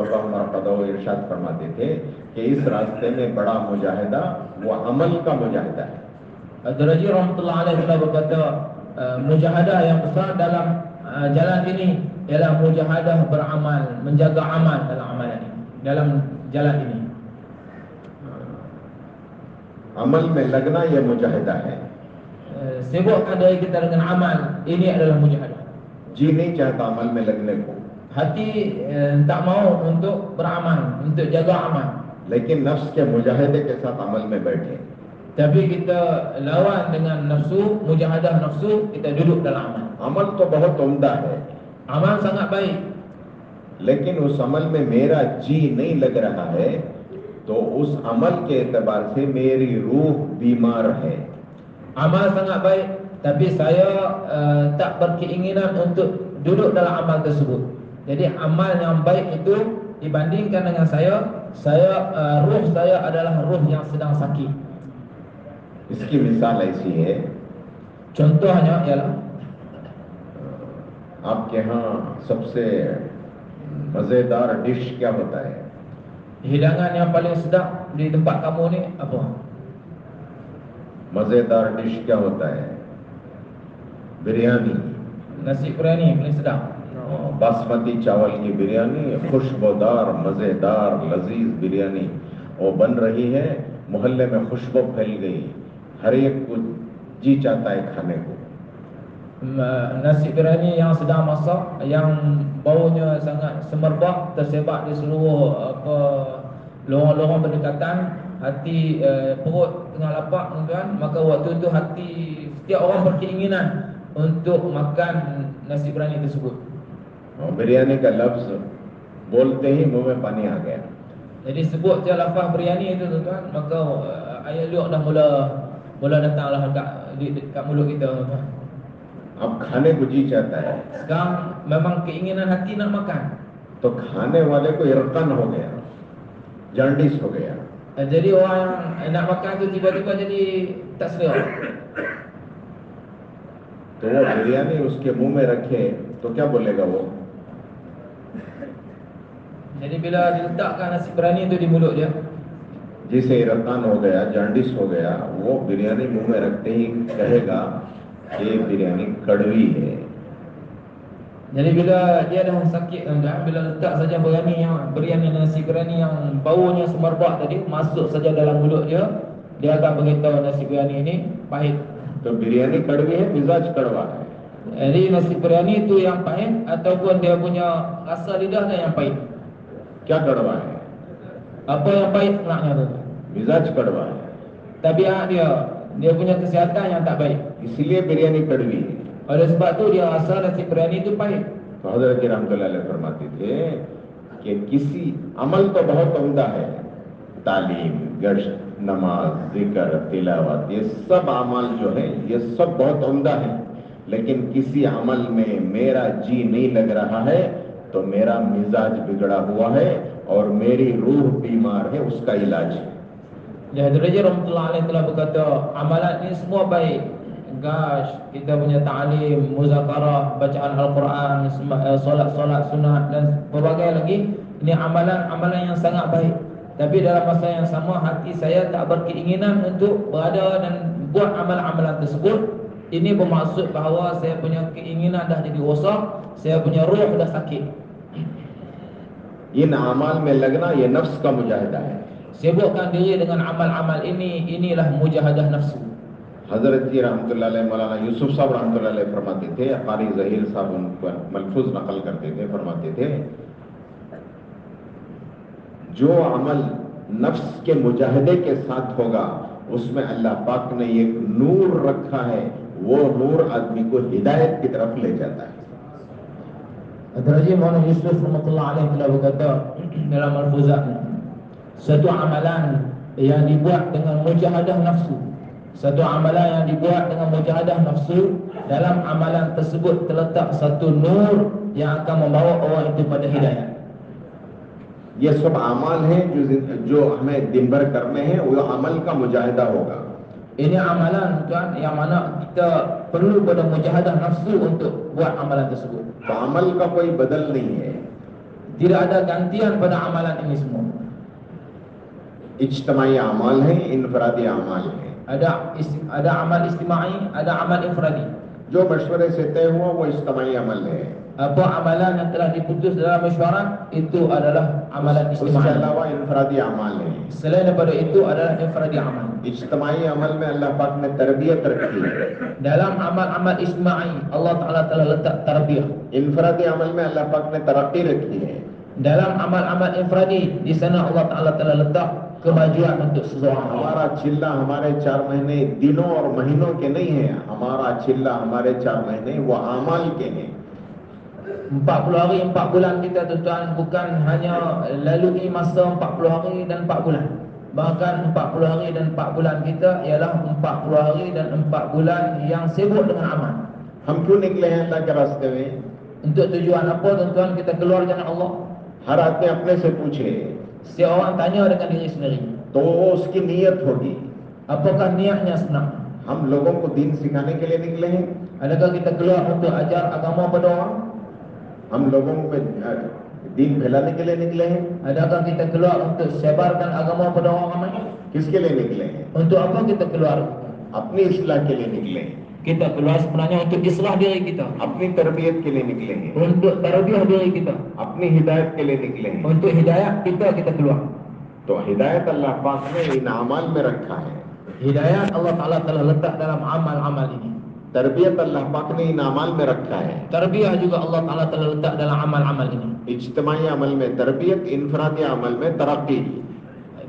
Speaker 2: इरशाद फरमाते थे कि इस रास्ते में बड़ा मुजाहिदा वो अमल का मुजाहिदा है.
Speaker 1: Hadirat rahmatullah alaihi telah berkata, mujahadah yang besar dalam jalan ini ialah mujahadah beramal, menjaga amal dalam amalan ini, dalam jalan ini.
Speaker 2: अमल में लगना ये मुजाहिदा है.
Speaker 1: Sibukkan diri kita dengan amal, ini adalah mujahadah.
Speaker 2: जी नहीं चाहता अमल में लगने को,
Speaker 1: Hati tak mau untuk beramal, untuk jaga amal.
Speaker 2: लेकिन नफ्स के मुजाहिदे के साथ अमल में बैठे.
Speaker 1: Tapi kita lawan dengan nafsu, mujahadah nafsu, kita duduk dalam amal.
Speaker 2: अमल तो बहुत उम्दा है,
Speaker 1: Amal sangat baik,
Speaker 2: लेकिन उस अमल में मेरा जी नहीं लग रहा है तो उस अमल के एतबार से मेरी रूह बीमार है.
Speaker 1: amal sangat baik, tapi saya tak berkeinginan untuk duduk dalam amal tersebut. Jadi amal yang baik itu dibandingkan dengan saya, ruh saya adalah ruh yang sedang sakit.
Speaker 2: इसकी मिसाल ऐसी है,
Speaker 1: Contohnya ialah
Speaker 2: आपके यहाँ सबसे मजेदार डिश क्या होता है?
Speaker 1: hidangan yang paling sedap di tempat kamu ni apa?
Speaker 2: मजेदार डिश क्या होता है? Biryani.
Speaker 1: Nasi biryani paling sedap.
Speaker 2: Basmati चावल की बिरयानी, खुशबूदार मजेदार लजीज बिरयानी वो बन रही है, मोहल्ले में खुशबू फैल गई, हर एक को जी चाहता है खाने को.
Speaker 1: Nasi biryani yang sedang masak, yang baunya sangat semerbak, tersebar di seluruh lorong-lorong berdekatan, hati perut tengah lapar, tuan-tuan, maka waktu itu hati setiap orang berkeinginan untuk makan nasi biryani tersebut.
Speaker 2: Biryani का लफ्ज बोलते ही मुंह में पानी आ गया.
Speaker 1: Jadi sebut je lafaz biryani itu, tuan-tuan, maka air liur dah mula datanglah kat mulut kita, tuan-tuan.
Speaker 2: अब खाने को जी चाहता है
Speaker 1: Sekarang memang keinginan hati nak makan.
Speaker 2: तो खाने वाले को इरकान हो गया, जर्डिस हो गया.
Speaker 1: Jadi orang yang nak makan tu tiba-tiba jadi tak selera.
Speaker 2: तो वो बिरयानी उसके मुंह में रखे तो क्या बोलेगा वो?
Speaker 1: Jadi bila diletakkan nasi biryani itu di mulut dia,
Speaker 2: जिसे इरकान हो गया, जर्डिस हो गया, वो बिरयानी मुंह में रखते ही कहेगा ये बिरयानी कड़वी है.
Speaker 1: jadi bila dia dah sakit, tuan-tuan, bila letak saja biryani nasi biryani yang baunya semerbak tadi masuk saja dalam mulut dia, dia akan beritahu nasi biryani ini pahit.
Speaker 2: तो बिरयानी कड़वी है, मिजाज कड़वा है.
Speaker 1: Jadi nasi biryani itu yang pahit ataupun dia punya rasa lidah dan yang pahit.
Speaker 2: क्या कड़वा है?
Speaker 1: Apa yang pahit maknanya, tuan-tuan?
Speaker 2: मिजाज कड़वा है,
Speaker 1: Tabiat dia punya kesihatan yang tak baik.
Speaker 2: इसलिए बिरयानी कड़वी है.
Speaker 1: Oleh sebab tu dia rasa nasi biryani itu pahit.
Speaker 2: तो हजरत रहमतुल्लाह अलैह फरमाते थे कि किसी अमल तो बहुत उम्दा है, तालीम, गश्त, नमाज, जिक्र, तिलावत, ये सब अमल जो है ये सब बहुत उम्दा है, लेकिन किसी अमल में मेरा जी नहीं लग रहा है तो मेरा मिजाज बिगड़ा हुआ है और मेरी रूह बीमार है, उसका इलाज है.
Speaker 1: Jadi Raja Rahmatullah Alaih telah berkata, amalan ini semua baik. Gash, kita punya ta'lim, muzakarah, bacaan Al-Quran, solat sunat dan berbagai lagi. Ini amalan yang sangat baik. Tapi dalam masa yang sama hati saya tak berkeinginan untuk berada dan buat amalan-amalan tersebut. Ini bermaksud bahawa saya punya keinginan dah jadi rosak, saya punya ruh dah sakit.
Speaker 2: इन अमाल में लगना ये नफ्स का मुजाहिदा है.
Speaker 1: Sibukkan diri dengan amal-amal ini, inilah mujahadah nafsu.
Speaker 2: हजरत जी रहमतुल्लाह अलैह मौलाना यूसुफ साहब रहमतुल्लाह अलैह फरमाते थे, कारी जहीर साहब उनको मलफूज नकल करते थे, फरमाते थे जो अमल नफ्स के मुजाहिदे के साथ होगा उसमें अल्लाह पाक ने एक नूर रखा है, वो नूर आदमी को हिदायत की तरफ ले जाता है.
Speaker 1: Hadraji Maulana Yusuf rahmatullah alaih telah berkata dalam al-fuzatnya, satu amalan yang dibuat dengan mujahadah nafsu, satu amalan yang dibuat dengan mujahadah nafsu, dalam amalan tersebut terletak satu nur yang akan membawa orang itu pada hidayah.
Speaker 2: ये सब अमाल हैं जो हमें दिन भर करने हैं, वो अमल का मुजाहिदा होगा.
Speaker 1: Ini amalan tuan yang mana kita perlu pada mujahadah nafsu untuk buat amalan tersebut.
Speaker 2: तो अमल का कोई बदल नहीं है.
Speaker 1: Tidak ada gantian pada amalan ini semua.
Speaker 2: इज्तिमाई अमाल हैं, इनफरादी अमाल हैं.
Speaker 1: Ada amal istimai, ada amal infradi.
Speaker 2: जो मशवरे से तय हुआ वो इज्तिमाई अमल है.
Speaker 1: Apa amalan yang telah diputus dalam mesyuarat itu adalah amalan
Speaker 2: उसके
Speaker 1: istimai.
Speaker 2: अलावा इनफरादी अमाल है.
Speaker 1: Selain daripada itu adalah infradi amal.
Speaker 2: इज्तिमाई अमल में अल्लाह पाक ने तरबियत रखी है.
Speaker 1: Dalam amal-amal istimai Allah Ta'ala telah letak tarbiyah.
Speaker 2: इनफरादी अमल में अल्लाह पाक ने तरक्की रखी है.
Speaker 1: Dalam amal-amal infradi di sana Allah Ta'ala telah letak kemajuan untuk seseorang.
Speaker 2: हमारा चिल्ला हमारे 4 महीने दिनों और महीनों के नहीं है, हमारा चिल्ला हमारे 4 महीने वो अमाल के हैं.
Speaker 1: 40 hari 4 bulan kita tuan-tuan bukan hanya lalui masa 40 hari dan 4 bulan. Bahkan 40 hari dan 4 bulan kita ialah 40 hari dan 4 bulan yang sibuk dengan amal.
Speaker 2: हम क्यों निकले हैं अल्लाह के रास्ते में?
Speaker 1: Untuk tujuan apa tuan-tuan kita keluar jalan Allah?
Speaker 2: हर आदमी अपने से पूछे
Speaker 1: Setiap orang tanya dengan diri sendiri,
Speaker 2: तो वो उसकी नीयत होगी.
Speaker 1: apakah niatnya sebenarnya?
Speaker 2: हम लोगों को दीन सिखाने के लिए निकले हैं.
Speaker 1: Adakah kita keluar untuk ajar agama pada orang?
Speaker 2: हम लोगों में दीन फैलाने के लिए निकले हैं.
Speaker 1: Adakah kita keluar untuk sebarkan agama pada orang ramai?
Speaker 2: किसके लिए निकले हैं?
Speaker 1: Untuk apa kita keluar?
Speaker 2: अपनी इस्लाह के लिए निकले हैं.
Speaker 1: Kita keluar sebenarnya untuk islah diri kita,
Speaker 2: अपनी तरबियत के लिए निकले हैं.
Speaker 1: untuk tarbiyah diri kita,
Speaker 2: अपनी हिदायत के लिए निकले हैं.
Speaker 1: untuk hidayah kita keluar.
Speaker 2: तो हिदायत अल्लाह पाक ने इन अमाल में रखा है.
Speaker 1: Hidayah Allah Ta'ala telah letak dalam amal-amal ini.
Speaker 2: तरबियत अल्लाह पाक ने इन अमाल में रखा है.
Speaker 1: Tarbiyah juga Allah Ta'ala telah letak dalam amal-amal ini.
Speaker 2: इज्तिमाई अमल में तरबियत, इनफरादी अमल में तरक्की.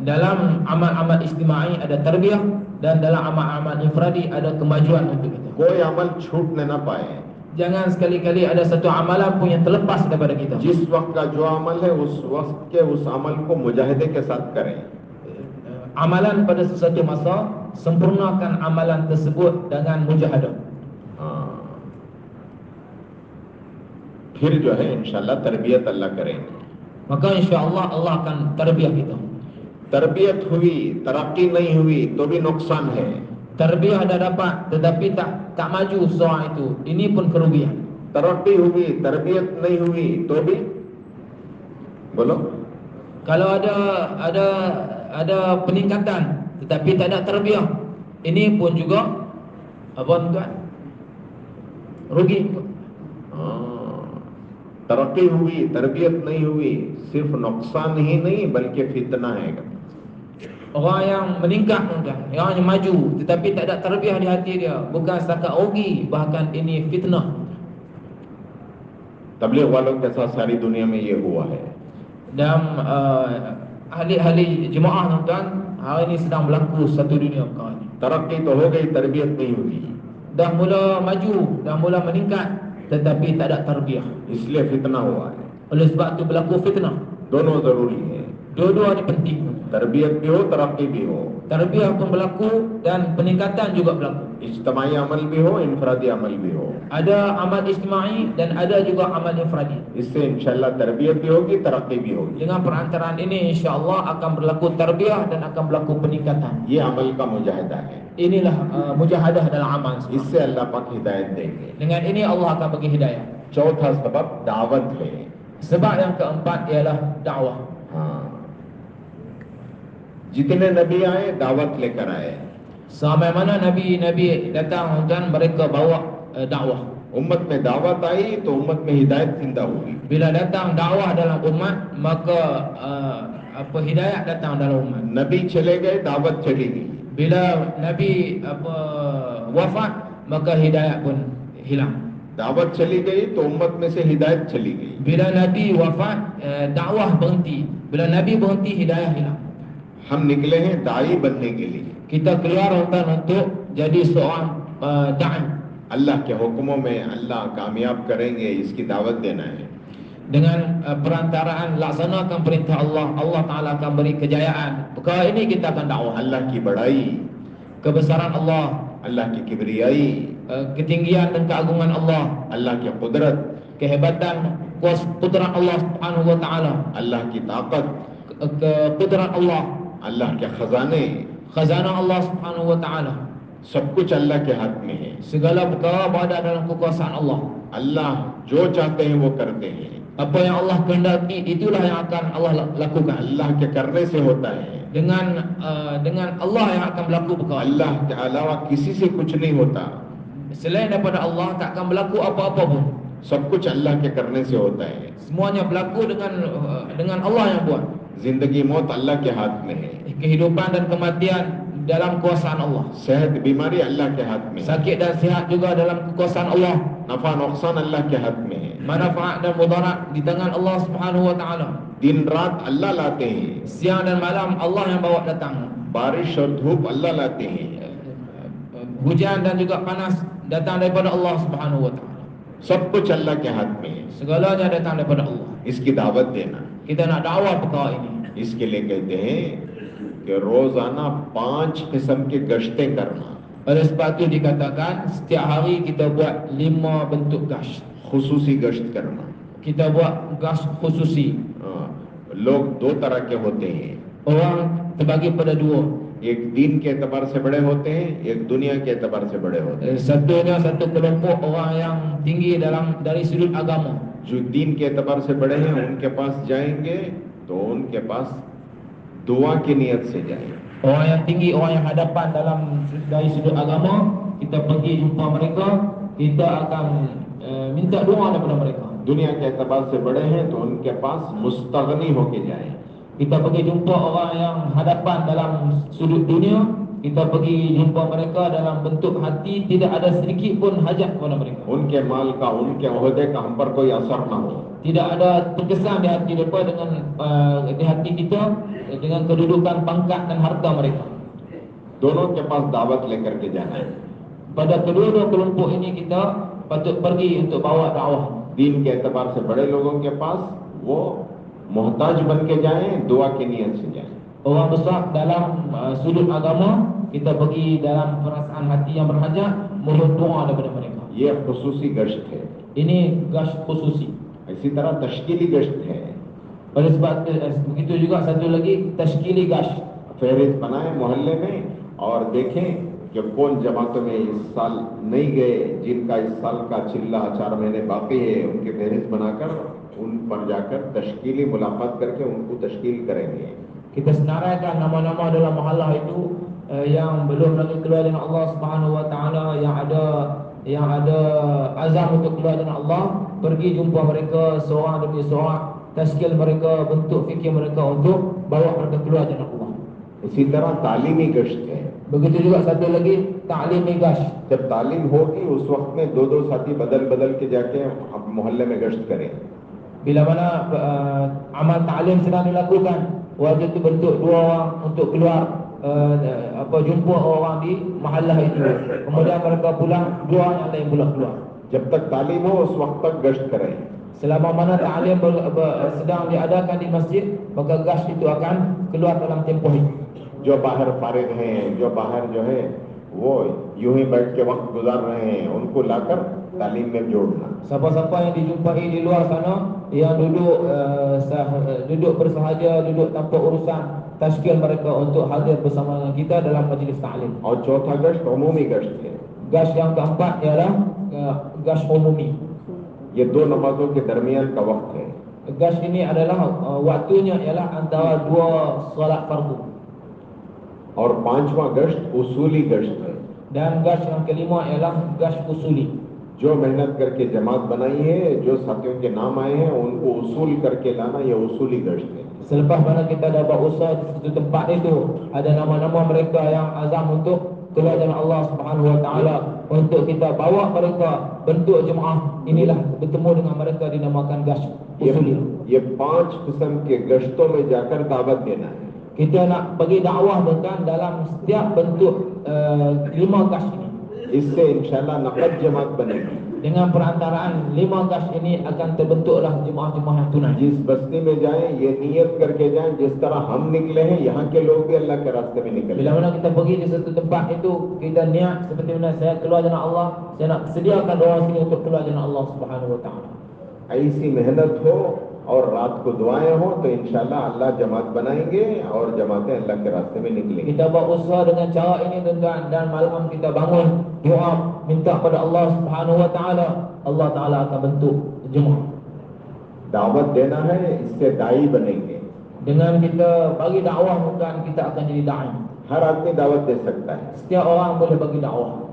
Speaker 1: Dalam amal-amal istimai ada tarbiyah, dan dalam amal-amal infradi ada kemajuan untuk kita.
Speaker 2: कोई अमल छूटने न पाए.
Speaker 1: Jangan sekali-kali ada satu amalan pun yang terlepas daripada kita.
Speaker 2: जिस वक्त का जो अमल है उस वक्त के उस अमल को मुजाहिदे के साथ करें.
Speaker 1: Amalan pada sesuatu masa, sempurnakan amalan tersebut dengan mujahadah.
Speaker 2: फिर जो है इंशाल्लाह तरबियत अल्लाह करेंगे.
Speaker 1: Maka insya-Allah Allah akan tarbiyah kita.
Speaker 2: तरबियत हुई, तरक्की नहीं हुई तो भी नुकसान है.
Speaker 1: Tarbiyah dah dapat tetapi tak maju seorang itu, ini pun kerugian.
Speaker 2: तरक्की हुई, तरबियत नहीं हुई तो भी बोलो.
Speaker 1: Kalau ada peningkatan tetapi tak ada tarbiyah, ini pun juga apa tuan? Rugi.
Speaker 2: तरक्की हुई, तरबियत नहीं हुई, सिर्फ नुकसान ही नहीं बल्कि फितना है.
Speaker 1: Orang yang meningkat tuan, orang yang maju tetapi tak ada tarbiyah di hati dia, bukan setakat rugi, bahkan ini fitnah.
Speaker 2: तबलीग वालों के साथ सारी दुनिया में ये हुआ है.
Speaker 1: Dan ahli-ahli jemaah tuan, hari ini sedang berlaku satu dunia perkara ini.
Speaker 2: तरक्की तो हो गई, तरबियत नहीं हुई.
Speaker 1: Dah mula maju, dah mula meningkat tetapi tak ada tarbiyah.
Speaker 2: इसलिए फितना हुआ है.
Speaker 1: Oleh sebab itu berlaku fitnah.
Speaker 2: दोनों जरूरी है.
Speaker 1: Dua-dua ni penting.
Speaker 2: तरबियत भी हो, तरक्की भी हो.
Speaker 1: Tarbiyah pun berlaku dan peningkatan juga berlaku.
Speaker 2: इज्तिमाई अमल भी हो, इनफरादी अमल भी हो.
Speaker 1: Ada amal istimai dan ada juga amal infradi.
Speaker 2: इससे इंशाल्लाह तरबियत भी होगी, तरक्की भी होगी.
Speaker 1: Dengan perantaraan ini insya-Allah akan berlaku tarbiyah dan akan berlaku peningkatan.
Speaker 2: ये अमल का मुजाहिदा है.
Speaker 1: Inilah mujahadah dalam amal.
Speaker 2: इससे अल्लाह पाक हिदायत देंगे.
Speaker 1: Dengan ini Allah akan bagi hidayah.
Speaker 2: चौथा सबब दावत है.
Speaker 1: Sebab yang keempat ialah dakwah.
Speaker 2: हाँ, जितने नबी आए दावत लेकर आए.
Speaker 1: Sampai mana nabi-nabi datang dan mereka bawa dakwah.
Speaker 2: उम्मत में दावत आई तो उम्मत में हिदायत जिंदा होगी.
Speaker 1: Bila datang dakwah dalam umat, maka apa hidayah datang dalam umat.
Speaker 2: नबी चले गए, दावत चली गई.
Speaker 1: Bila Nabi wafat, maka hidayah pun hilang.
Speaker 2: दावत चली गई तो उम्मत में से हिदायत चली गई.
Speaker 1: Bila Nabi wafat, dakwah berhenti. Bila Nabi berhenti, hidayah hilang.
Speaker 2: हम निकले हैं दाई बनने के लिए.
Speaker 1: Kita keluar untuk jadi seorang da'i.
Speaker 2: अल्लाह के हुक्मों में अल्लाह कामयाब करेंगे, इसकी दावत देना है.
Speaker 1: Dengan perantaraan laksanakan perintah Allah, Allah Ta'ala akan beri kejayaan. Perkara ini kita akan dakwah.
Speaker 2: अल्लाह की बड़ाई,
Speaker 1: Kebesaran Allah,
Speaker 2: अल्लाह की किबरियाई,
Speaker 1: ketinggian dan keagungan Allah,
Speaker 2: अल्लाह की कुदरत,
Speaker 1: kehebatan kudrat Allah Subhanahu wa Ta'ala,
Speaker 2: अल्लाह की ताकत,
Speaker 1: kudrat Allah,
Speaker 2: अल्लाह के खजाने,
Speaker 1: khazanah Allah Subhanahu wa Ta'ala.
Speaker 2: सब कुछ अल्लाह के हाथ में है.
Speaker 1: Segala perkara berada dalam kekuasaan Allah.
Speaker 2: अल्लाह जो चाहते हैं वो करते हैं.
Speaker 1: Apa yang Allah kehendaki, itulah yang akan Allah lakukan.
Speaker 2: अल्लाह के करने से होता है.
Speaker 1: Dengan Allah yang akan berlaku perkara.
Speaker 2: अल्लाह के अलावा किसी से कुछ नहीं होता.
Speaker 1: Selain daripada Allah, tak akan berlaku apa-apa pun.
Speaker 2: सब कुछ अल्लाह के करने से होता है.
Speaker 1: Semuanya berlaku dengan Allah yang buat.
Speaker 2: जिंदगी मौत अल्लाह के हाथ में है.
Speaker 1: Kehidupan dan kematian dalam kuasaan Allah.
Speaker 2: सेहत बीमारी अल्लाह के हाथ में है.
Speaker 1: Sakit dan sihat juga dalam kekuasaan Allah.
Speaker 2: नफा नुकसान अल्लाह के हाथ में है.
Speaker 1: Manfaat dan mudarat di tangan Allah Subhanahu wa Ta'ala.
Speaker 2: दिन रात अल्लाह लाते हैं.
Speaker 1: Siang dan malam Allah yang bawa datang.
Speaker 2: बारिश और धूप अल्लाह लाते हैं.
Speaker 1: Hujan dan juga panas datang daripada Allah Subhanahu wa Ta'ala.
Speaker 2: सब कुछ अल्लाह के हाथ में है.
Speaker 1: Segalanya datang daripada Allah.
Speaker 2: इसकी दावत देना.
Speaker 1: Kita nak dakwah perkara ini.
Speaker 2: इसके लिए कहते हैं कि रोजाना 5 किस्म की गश्तें करना.
Speaker 1: Oleh sebab itu dikatakan setiap hari kita buat 5 bentuk gash.
Speaker 2: खुसूसी गश्त करना.
Speaker 1: Kita buat gash khususi.
Speaker 2: लोग दो तरह के होते हैं.
Speaker 1: Orang terbagi pada dua.
Speaker 2: एक दीन के एतबार से बड़े होते हैं, एक दुनिया के एतबार से बड़े होते हैं.
Speaker 1: Satunya satu kelompok orang yang tinggi dari sudut agama.
Speaker 2: जो दीन के एतबार से बड़े हैं उनके पास जाएंगे तो उनके पास दुआ की नियत से जाएंगे.
Speaker 1: Orang yang tinggi, orang yang hadapan dari sudut agama, kita pergi jumpa mereka, kita akan minta doa daripada mereka.
Speaker 2: दुनिया के एतबार से बड़े हैं तो उनके पास मुस्तगनी होके जाएं.
Speaker 1: Kita pergi jumpa orang yang hadapan dalam sudut dunia, kita pergi jumpa mereka dalam bentuk hati, tidak ada sedikit pun hajat kepada mereka.
Speaker 2: उनके माल का, उनके ओहदे का हम पर कोई असर ना हो.
Speaker 1: Tidak ada terkesan di hati mereka di hati kita dengan kedudukan pangkat dan harta mereka.
Speaker 2: दोनों के पास दावत लेकर के जाना है.
Speaker 1: Pada kedua-dua kelompok ini kita patut pergi untuk bawa dakwah.
Speaker 2: दीन के एतबार से बड़े लोगों के पास वो मोहताज बन के जाएं, दुआ की नियत से जाएं.
Speaker 1: Orang besar dalam sudut agama, kita pergi dalam perasaan hati yang berhajat, mohon doa daripada mereka.
Speaker 2: ये खुसूसी गश्त है.
Speaker 1: Ini gash khususi.
Speaker 2: इसी तरह तश्कीली गश्त है.
Speaker 1: Oleh sebab begitu juga satu lagi tashkili gash.
Speaker 2: फहरिस्त बनाएं मोहल्ले में और देखें कि कौन जमातों में इस साल नहीं गए, जिनका इस साल का चिल्ला 4 महीने बाकी है, उनके फहरिस्त बनाकर उन पर जाकर तश्कीली मुलाकात करके उनको तश्कील करेंगे.
Speaker 1: Kita senaraikan nama-nama dalam mahallah itu yang belum lagi keluar dengan Allah Subhanahu wa Ta'ala, yang ada azam untuk keluar dengan Allah, pergi jumpa mereka seorang demi seorang, tashkil mereka, bentuk fikir mereka untuk bawa mereka keluar dengan Allah.
Speaker 2: इसी तरह तालीमी गश्त है.
Speaker 1: Begitu juga satu lagi ta'limi gash.
Speaker 2: जब तालीम होगी उस वक्त में 2-2 साथी बदल के जाके मोहल्ले में गश्त करें.
Speaker 1: Bila mana amal ta'lim sedang dilakukan, waktu itu bentuk 2 orang untuk keluar jumpa orang di mahallah itu. Kemudian mereka pulang, 2 yang lain pula keluar.
Speaker 2: जब तक तालीम हो उस वक्त तक गश्त करें.
Speaker 1: Selama mana ta'lim sedang diadakan di masjid, maka gash itu akan keluar dalam tempoh itu.
Speaker 2: जो बाहर फारिग हैं, जो बाहर जो है वो यूं ही बैठ के वक्त गुजार रहे हैं, उनको लाकर तालीम में जोड़ना.
Speaker 1: Siapa-siapa yang dijumpai di luar sana yang duduk bersahaja, duduk tanpa urusan, tashkil mereka untuk hadir bersama dengan kita dalam majlis ta'lim.
Speaker 2: और चौथा गश्त उमूमी गश्त है.
Speaker 1: Gash yang keempat ialah gash umumi.
Speaker 2: ये 2 नमाजों के दरमियान का वक्त है.
Speaker 1: Gash ini adalah waktunya ialah antara 2 solat fardu.
Speaker 2: और 5वां गश्त उसूली गश्त है.
Speaker 1: Dan gash yang kelima ialah gash usuli.
Speaker 2: जो मेहनत करके जमात बनाई है, जो साथियों के नाम आए हैं, उनको उसूल करके लाना, ये उसूली गश्त है.
Speaker 1: Selepas mana kita dah buat usaha di satu tempat itu, ada nama-nama mereka yang azam untuk keluar jalan Allah Subhanahu Wa Taala, untuk kita bawa mereka bentuk jemaah inilah, bertemu dengan mereka dinamakan gash usulia.
Speaker 2: ये 5 किस्म के गश्तों में जाकर दावत देना है.
Speaker 1: Kita nak bagi dakwah bukan dalam setiap bentuk 5 gash ini.
Speaker 2: इससे इंशाल्लाह नक़द जमात बनेगी.
Speaker 1: Dengan perantaraan 5 gash ini akan terbentuklah jemaah-jemaah yang tunai.
Speaker 2: जिस बस्ती में जाएं ये नियत करके जाएं जिस तरह हम निकले हैं यहाँ के लोग भी अल्लाह के रास्ते में निकले.
Speaker 1: Bila mana kita pergi di satu tempat itu, kita niat seperti mana saya keluar jalan Allah, saya nak sediakan orang sini untuk keluar jalan Allah Subhanahu Wa Taala.
Speaker 2: ऐसी मेहनत हो और रात को दुआएं हो तो इंशाल्लाह अल्लाह जमात बनाएंगे और जमातें अल्लाह के रास्ते में निकलेंगी.
Speaker 1: Kita buat usaha dengan cara ini tuan-tuan, dan malam kita bangun doa minta pada Allah Subhanahu Wa Taala, Allah Taala akan bentuk jemaah.
Speaker 2: दावत देना है, इससे दाई बनेंगे.
Speaker 1: Dengan kita bagi dakwah bukan kita akan jadi dai.
Speaker 2: हर आदमी दावत दे सकता है.
Speaker 1: Setiap orang boleh bagi dakwah.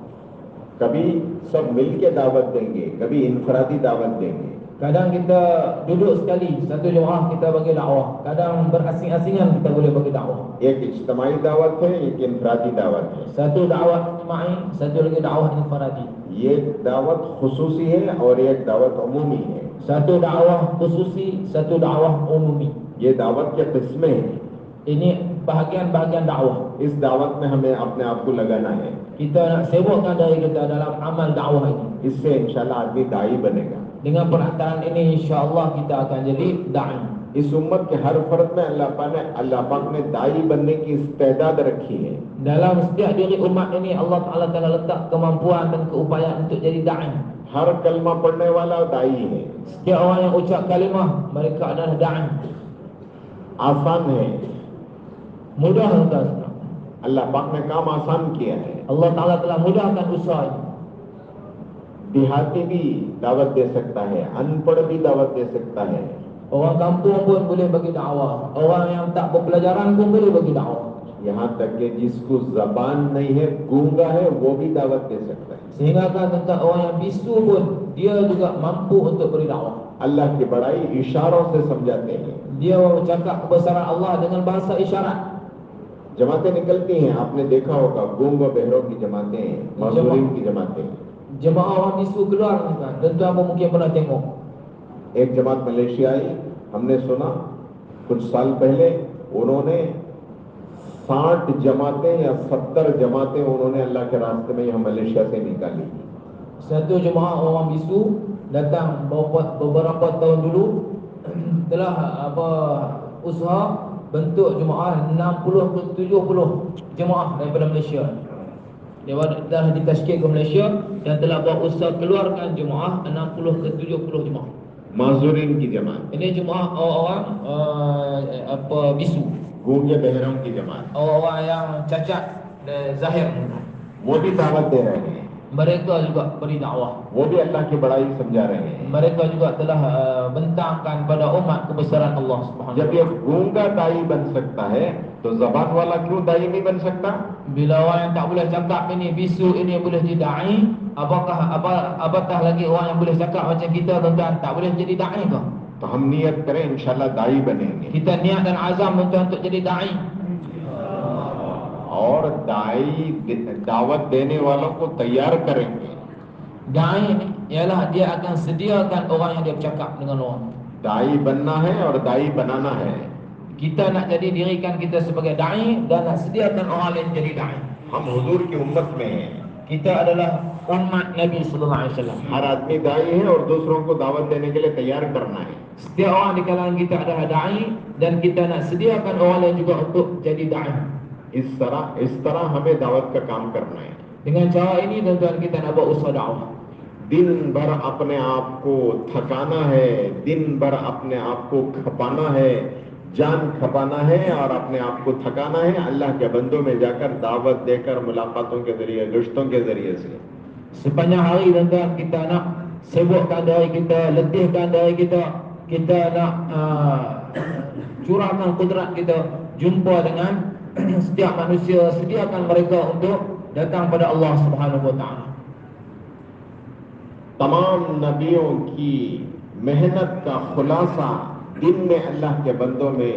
Speaker 2: कभी सब मिलके दावत देंगे, कभी इनफरादी दावत देंगे.
Speaker 1: Kadang kita duduk sekali satu jemaah kita bagi dakwah, kadang berasing-asingan kita boleh bagi dakwah.
Speaker 2: एक इज्तिमाई दावत है, एक इनफरादी दावत है.
Speaker 1: Satu dakwah ijtimai, satu lagi dakwah infiradi.
Speaker 2: ये दावत खुसूसी है और एक दावत उमूमी है.
Speaker 1: Satu dakwah khususi, satu dakwah umumi.
Speaker 2: ये दावत के किस्में हैं.
Speaker 1: Ini bahagian-bahagian dakwah.
Speaker 2: इस दावत में हमें अपने आप को लगाना है.
Speaker 1: Kita nak sibukkan diri kita dalam amal dakwah ini.
Speaker 2: इससे इंशाल्लाह आदमी दाई बनेगा.
Speaker 1: Dengan perantaraan ini insya-Allah kita akan jadi dai.
Speaker 2: इस उम्मत के हर फर्द में अल्लाह पाक ने दाई बनने की इस्तेदाद रखी है.
Speaker 1: Dalam setiap diri umat ini Allah Taala telah letak kemampuan dan keupayaan untuk jadi dai.
Speaker 2: हर कलमा पढ़ने वाला दाई है.
Speaker 1: Setiap orang yang ucap kalimah mereka adalah dai.
Speaker 2: आसान है.
Speaker 1: Mudah tuan.
Speaker 2: अल्लाह पाक ने काम आसान किया है.
Speaker 1: Allah Taala telah mudahkan usaha ini.
Speaker 2: देहाती भी दावत दे सकता है, अनपढ़ भी दावत दे सकता है.
Speaker 1: Orang kampung pun boleh bagi dakwah, orang yang tak berpelajaran pun boleh bagi dakwah.
Speaker 2: यहाँ तक कि जिसको जबान नहीं है, गूंगा है, वो भी दावत दे सकता है.
Speaker 1: Sehingga kan tentang orang yang bisu pun dia juga mampu untuk beri dakwah.
Speaker 2: अल्लाह की बड़ाई इशारों से समझाते हैं.
Speaker 1: Dia bercakap kebesaran Allah dengan bahasa isyarat.
Speaker 2: जमातें निकलती हैं, आपने देखा होगा, गूंग और बहरों की जमातें, मासूरीन की जमातें.
Speaker 1: Jemaah orang bisu keluar kan, tuan-tuan pun mungkin pernah tengok.
Speaker 2: एक जमात मलेशिया आई, हमने सुना कुछ साल पहले उन्होंने 60 जमातें या 70 जमातें उन्होंने अल्लाह के रास्ते में यहाँ मलेशिया से निकाली.
Speaker 1: Satu jemaah orang bisu datang beberapa tahun dulu telah usaha bentuk jemaah 60 ke 70 jemaah daripada Malaysia. Dia telah ditashkil ke Malaysia dan telah buat usaha keluarkan jemaah 60 ke 70 jemaah.
Speaker 2: माजूरीन की जमात,
Speaker 1: Ini jemaah orang bisu,
Speaker 2: गूंगे बहरों की जमात,
Speaker 1: orang yang cacat zahir.
Speaker 2: वो भी दावत दे रहे हैं.
Speaker 1: Mereka juga beri dakwah.
Speaker 2: वो भी अल्लाह की बड़ाई समझा रहे हैं.
Speaker 1: Mereka juga telah bentangkan pada umat kebesaran Allah Subhanahu.
Speaker 2: जब ये गूंगा दाई बन सकता है तो जबान वाला क्यों दाई नहीं बन सकता?
Speaker 1: Bila orang yang tak boleh cakap ini, bisu ini boleh jadi dai, apatah lagi orang yang boleh cakap macam kita tuan-tuan tak boleh jadi dai ke?
Speaker 2: तो हम नियत करें इंशाल्लाह दाई बनेंगे.
Speaker 1: Kita niat dan azam tuan-tuan untuk jadi dai.
Speaker 2: और दाई दावत देने वालों को तैयार करेंगे.
Speaker 1: Dai ialah dia akan sediakan orang yang dia bercakap dengan orang.
Speaker 2: दाई बनना है और दाई बनाना है.
Speaker 1: Kita nak jadi dirikan kita sebagai dai dan nak sediakan orang lain jadi dai.
Speaker 2: हम हुजूर की उम्मत में हैं.
Speaker 1: Kita adalah umat Nabi sallallahu alaihi wasallam.
Speaker 2: हर आदमी दाई है और दूसरों को दावत देने के लिए तैयार करना है.
Speaker 1: Setiap orang di kalangan kita adalah dai dan kita nak sediakan orang lain juga untuk jadi dai.
Speaker 2: इस तरह हमें दावत का काम करना है.
Speaker 1: Dengan cara ini tuan-tuan kita nak buat usaha dakwah.
Speaker 2: दिन भर अपने आप को थकाना है, दिन भर अपने आप को खपाना है, जान खपाना है और अपने आप को थकाना है अल्लाह के बंदों में जाकर दावत देकर मुलाकातों के जरिए, रिश्तों के जरिए से.
Speaker 1: Sepanjang hari tuan-tuan kita nak sibukkan diri kita, letihkan diri kita, kita nak curahkan kudrat kita jumpa dengan setiap manusia, sediakan mereka untuk datang pada Allah Subhanahu Wa Taala.
Speaker 2: तमाम नबियों की मेहनत का खुलासा दिन में अल्लाह के बंदों में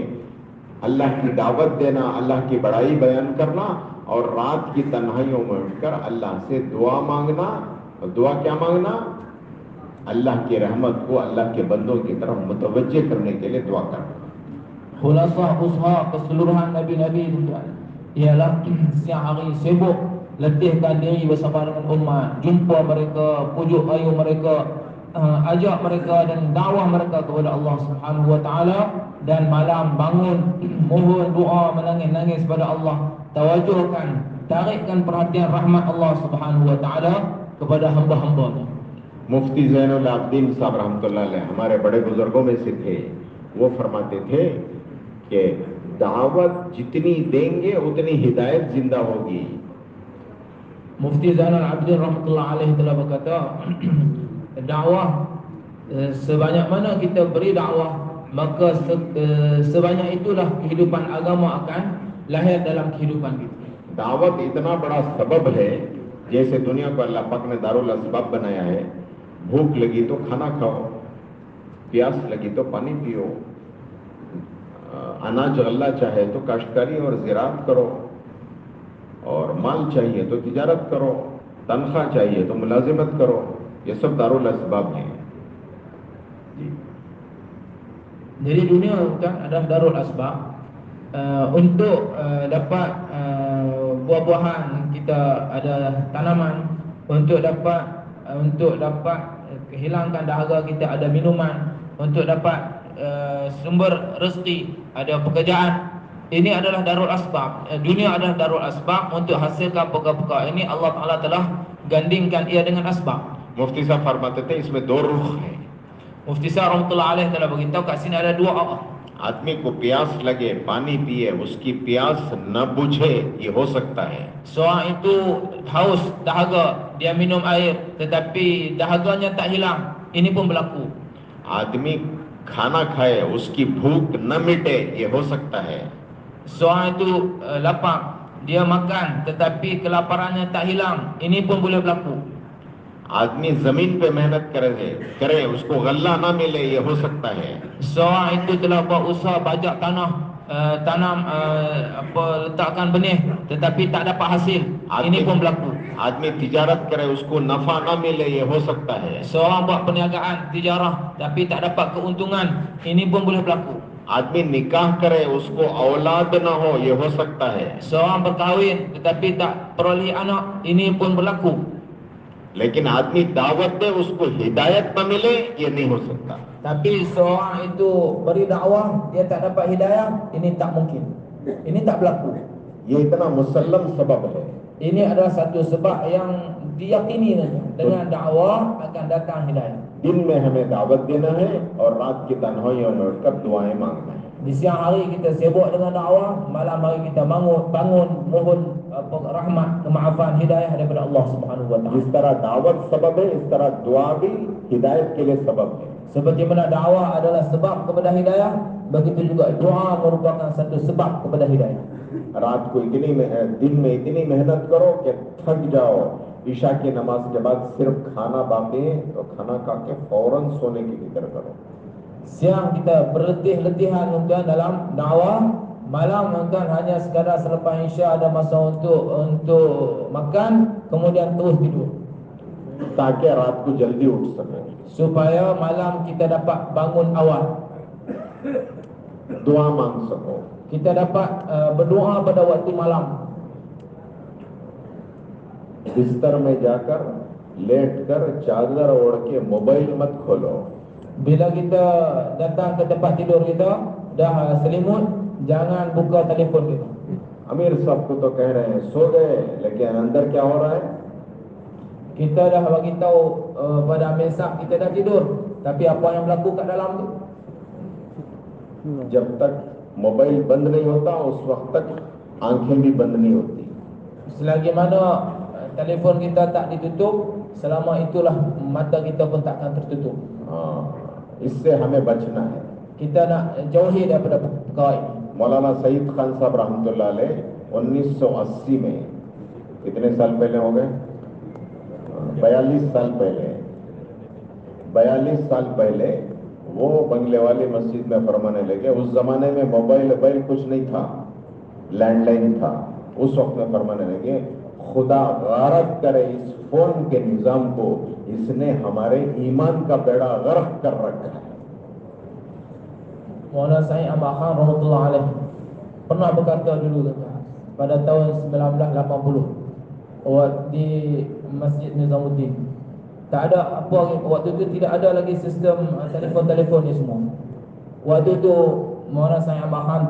Speaker 2: अल्लाह की दावत देना, अल्लाह की बड़ाई बयान करना और रात की तन्हाइयों में उठकर अल्लाह से दुआ मांगना। और दुआ क्या मांगना? अल्लाह की रहमत को अल्लाह के बंदों की तरफ मुतवज्जे करने के लिए दुआ करना।
Speaker 1: Khulasah usaha keseluruhan Nabi-Nabi ialah siang hari sibuk letihkan diri bersama dengan umat, jumpa mereka, pujuk rayu mereka, ajak mereka dan dakwah mereka kepada Allah Subhanahu wa taala, dan malam bangun mohon doa, menangis-nangis kepada Allah, tawajuhkan, tarikkan perhatian rahmat Allah Subhanahu wa taala kepada hamba-hambanya.
Speaker 2: मुफ्ती ज़ैनुल आबिदीन साहब रहमतुल्लाह अलैह हमारे बड़े बुजुर्गों में से थे। वो फरमाते थे कि दावत जितनी देंगे उतनी हिदायत जिंदा होगी।
Speaker 1: Mufti Zainal Abidin rahmatullah alaihi telah berkata, dakwah sebanyak mana kita beri dakwah, maka sebanyak itulah kehidupan agama akan lahir dalam kehidupan kita.
Speaker 2: दावत इतना बड़ा सबब है, जैसे दुनिया को अल्लाह पाक ने दारुल असबाब बनाया है। भूख लगी तो खाना खाओ, प्यास लगी तो पानी पियो, अनाज गल्ला चाहे तो काश्तकारी और ज़राअत करो, और माल चाहिए तो तिजारत करो, तनख्वाह चाहिए तो मुलाजिमत करो। ये सब दारुल असबाब हैं।
Speaker 1: Jadi dunia kan adalah darul asbab. Untuk dapat buah-buahan, kita ada tanaman. Untuk dapat kehilangkan dahaga, kita ada minuman. Untuk dapat sumber rezeki, ada pekerjaan. Ini adalah darul asbab. Dunia adalah darul asbab. Untuk hasilkan perkara-perkara ini, Allah Ta'ala telah gandingkan ia dengan asbab.
Speaker 2: मुफ्ती साहब फरमाते थे इसमें दो रुख है।
Speaker 1: Mufti Sa'ad rahmatullah alaih telah beritahu kat sini ada dua arah.
Speaker 2: आदमी को प्यास लगे, पानी पिए, उसकी प्यास न बुझे, ये हो सकता है।
Speaker 1: Seorang itu haus, dahaga, dia minum air tetapi dahaganya tak hilang. Ini pun berlaku.
Speaker 2: आदमी खाना खाए, उसकी भूख न मिटे, ये हो सकता है।
Speaker 1: Seorang itu lapar, dia makan tetapi kelaparannya tak hilang. Ini pun boleh berlaku.
Speaker 2: आदमी जमीन पे मेहनत करे उसको गल्ला ना मिले, ये हो सकता है।
Speaker 1: Seorang itu telah buat usaha bajak tanah, tanam letakkan benih tetapi tak dapat hasil. Ini pun berlaku.
Speaker 2: आदमी तिजारत करे, उसको नफा ना मिले, ये हो सकता है।
Speaker 1: Seorang buat perniagaan, tijarah tapi tak dapat keuntungan. Ini pun boleh berlaku.
Speaker 2: आदमी निकाह करे, उसको औलाद ना हो, ये हो सकता है।
Speaker 1: Seorang berkahwin tetapi tak peroleh anak. Ini pun berlaku.
Speaker 2: लेकिन आदमी दावत दे, उसको हिदायत न मिले, ये नहीं हो सकता।
Speaker 1: Tapi seorang itu beri dakwah, dia tak dapat hidayah, ini tak mungkin. Ini tak berlaku.
Speaker 2: ये इतना मुसल्लम सबब है।
Speaker 1: Ini adalah satu sebab yang diyakini dengan dakwah akan datang hidayah.
Speaker 2: दिन में हमें दावत देना है और रात की तन्हाइयों में उठकर दुआएं मांगना है।
Speaker 1: Di siang hari kita sibuk dengan dakwah, malam hari kita bangun mohon rahmat, kemaafan, hidayah daripada Allah Subhanahu wa taala.
Speaker 2: जिस तरह दावत सबब है, इस तरह दुआ भी हिदायत के लिए सबब है।
Speaker 1: Seperti mana dakwah adalah sebab kepada hidayah, begitu juga doa merupakan satu sebab kepada hidayah.
Speaker 2: रात को दिन में इतनी मेहनत करो कि थक जाओ, ईशा की नमाज के बाद सिर्फ खाना बाकी है तो खाना खा के फौरन सोने की फिक्र करो।
Speaker 1: Siang kita berletih-letihan dalam dakwah, malam hanya sekadar selepas Isya ada masa untuk makan, kemudian terus tidur.
Speaker 2: ताकि रात को जल्दी उठ सके,
Speaker 1: supaya malam kita dapat bangun awal,
Speaker 2: दुआ मांग सको।
Speaker 1: kita dapat berdoa pada waktu malam.
Speaker 2: बिस्तर में जाकर लेटकर चादर ओढ़ के मोबाइल मत खोलो।
Speaker 1: Bila kita datang ke tempat tidur kita, dah selimut, jangan buka telefon kita.
Speaker 2: अमीर साहब को तो कह रहे हैं सो गए, लेकिन अंदर क्या हो रहा है?
Speaker 1: Kita dah bagi tahu pada Amir Sahab kita dah tidur, tapi apa yang berlaku kat dalam tu?
Speaker 2: जब तक मोबाइल बंद नहीं होता उस वक्त तक आंखें भी बंद नहीं होती।
Speaker 1: Selagi mana telefon kita tak ditutup, selama itulah mata kita pun tak akan tertutup.
Speaker 2: इससे हमें बचना है।
Speaker 1: Kita nak jauhi daripada perkara ini.
Speaker 2: मौलाना सईद खान साहब रहमतुल्लाह अलैह 1980 में, कितने साल पहले हो गए? 42 साल पहले वो बंगले वाली मस्जिद में फरमाने लगे, उस जमाने में मोबाइल कुछ नहीं था, लैंडलाइन था। उस वक्त में फरमाने लगे, खुदा गारत करे इस फोन के निजाम को, इसने हमारे ईमान का बेड़ा गर्क कर रखा है।
Speaker 1: Maulana Syed Ahmad Khan rahmatullah alaih pernah berkata dulu pada tahun 1980 di Masjid Nizamuddin. Tak ada apa, waktu itu tidak ada lagi sistem telefon-telefon ni semua. Waktu itu Maulana Syed Ahmad Khan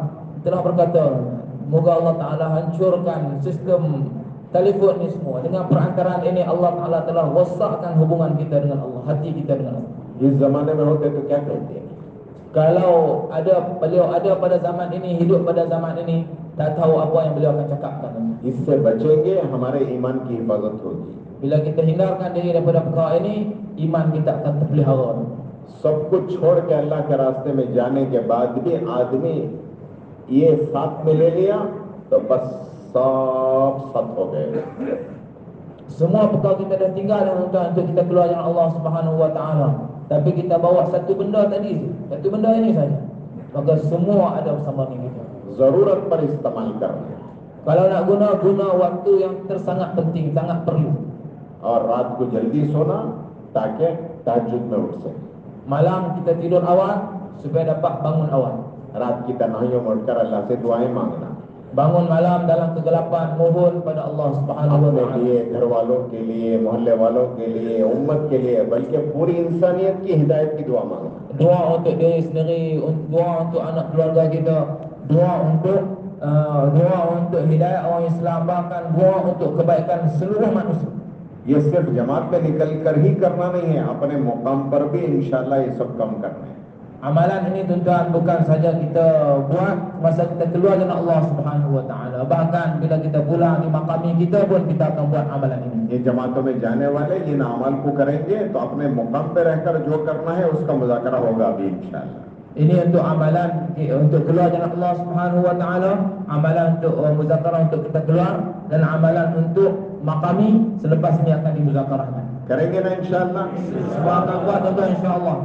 Speaker 1: telah berkata, moga Allah Ta'ala hancurkan sistem telefon ni semua. Dengan perantaraan ini Allah Ta'ala telah wasakkan hubungan kita dengan Allah, hati kita dengan Allah.
Speaker 2: इस जमाने में होते तो क्या कहते हैं?
Speaker 1: Kalau beliau ada pada zaman ini, hidup pada zaman ini, tak tahu apa yang beliau akan cakapkan.
Speaker 2: इससे बचेंगे, हमारे ईमान की हिफाजत होगी।
Speaker 1: Bila kita hindarkan diri daripada perkara ini, iman kita akan terpelihara.
Speaker 2: सब कुछ छोड़ के अल्लाह के रास्ते में जाने के बाद भी आदमी ये साथ में ले लिया तो बस सब सत हो गए।
Speaker 1: Semua perkara kita dah tinggal untuk kita keluar dengan Allah Subhanahu Wa Taala. Tapi kita bawa satu benda tadi, satu benda ini saja, maka semua ada bersama dengan kita.
Speaker 2: जरूरत पर इस्तेमाल करना
Speaker 1: Kalau nak guna waktu yang sangat penting, sangat perlu.
Speaker 2: और रात को जल्दी सोना ताकि तहज्जुद में उठ सके।
Speaker 1: Malam kita tidur awal supaya dapat bangun awal.
Speaker 2: रात की तन्हाइयों में उठकर अल्लाह से दुआएं मांगना,
Speaker 1: Bangun malam dalam kegelapan, mohon pada Allah Subhanahu Wa
Speaker 2: अपने
Speaker 1: Taala.
Speaker 2: लिए, घर वालों के लिए, मोहल्ले वालों के लिए, उम्मत के लिए, बल्कि पूरी इंसानियत की हिदायत की दुआ मांगना।
Speaker 1: Doa untuk diri sendiri, doa untuk anak keluarga kita, doa untuk hidayah orang Islam, bahkan doa untuk kebaikan seluruh manusia.
Speaker 2: ये सिर्फ जमात में निकल कर ही करना नहीं है, अपने मुकाम पर भी इंशाल्लाह ये सब काम करना है।
Speaker 1: Amalan ini tuan-tuan bukan saja kita buat masa kita keluar dengan Allah Subhanahu Wa Taala, bahkan bila kita pulang di makam kita pun kita akan buat amalan ini.
Speaker 2: ये जमातों में जाने वाले इन अमल को करेंगे तो अपने मुकाम पे रहकर जो करना है उसका मुज़ाकरा होगा अभी इंशाल्लाह।
Speaker 1: Ini untuk amalan untuk keluar dengan Allah Subhanahu Wa Taala, amalan untuk muzakarah untuk kita keluar, dan amalan untuk makami selepas ini akan dimuzakarahkan.
Speaker 2: करेंगे ना इंशाल्लाह।
Speaker 1: Semua akan buat tuan-tuan insya-Allah.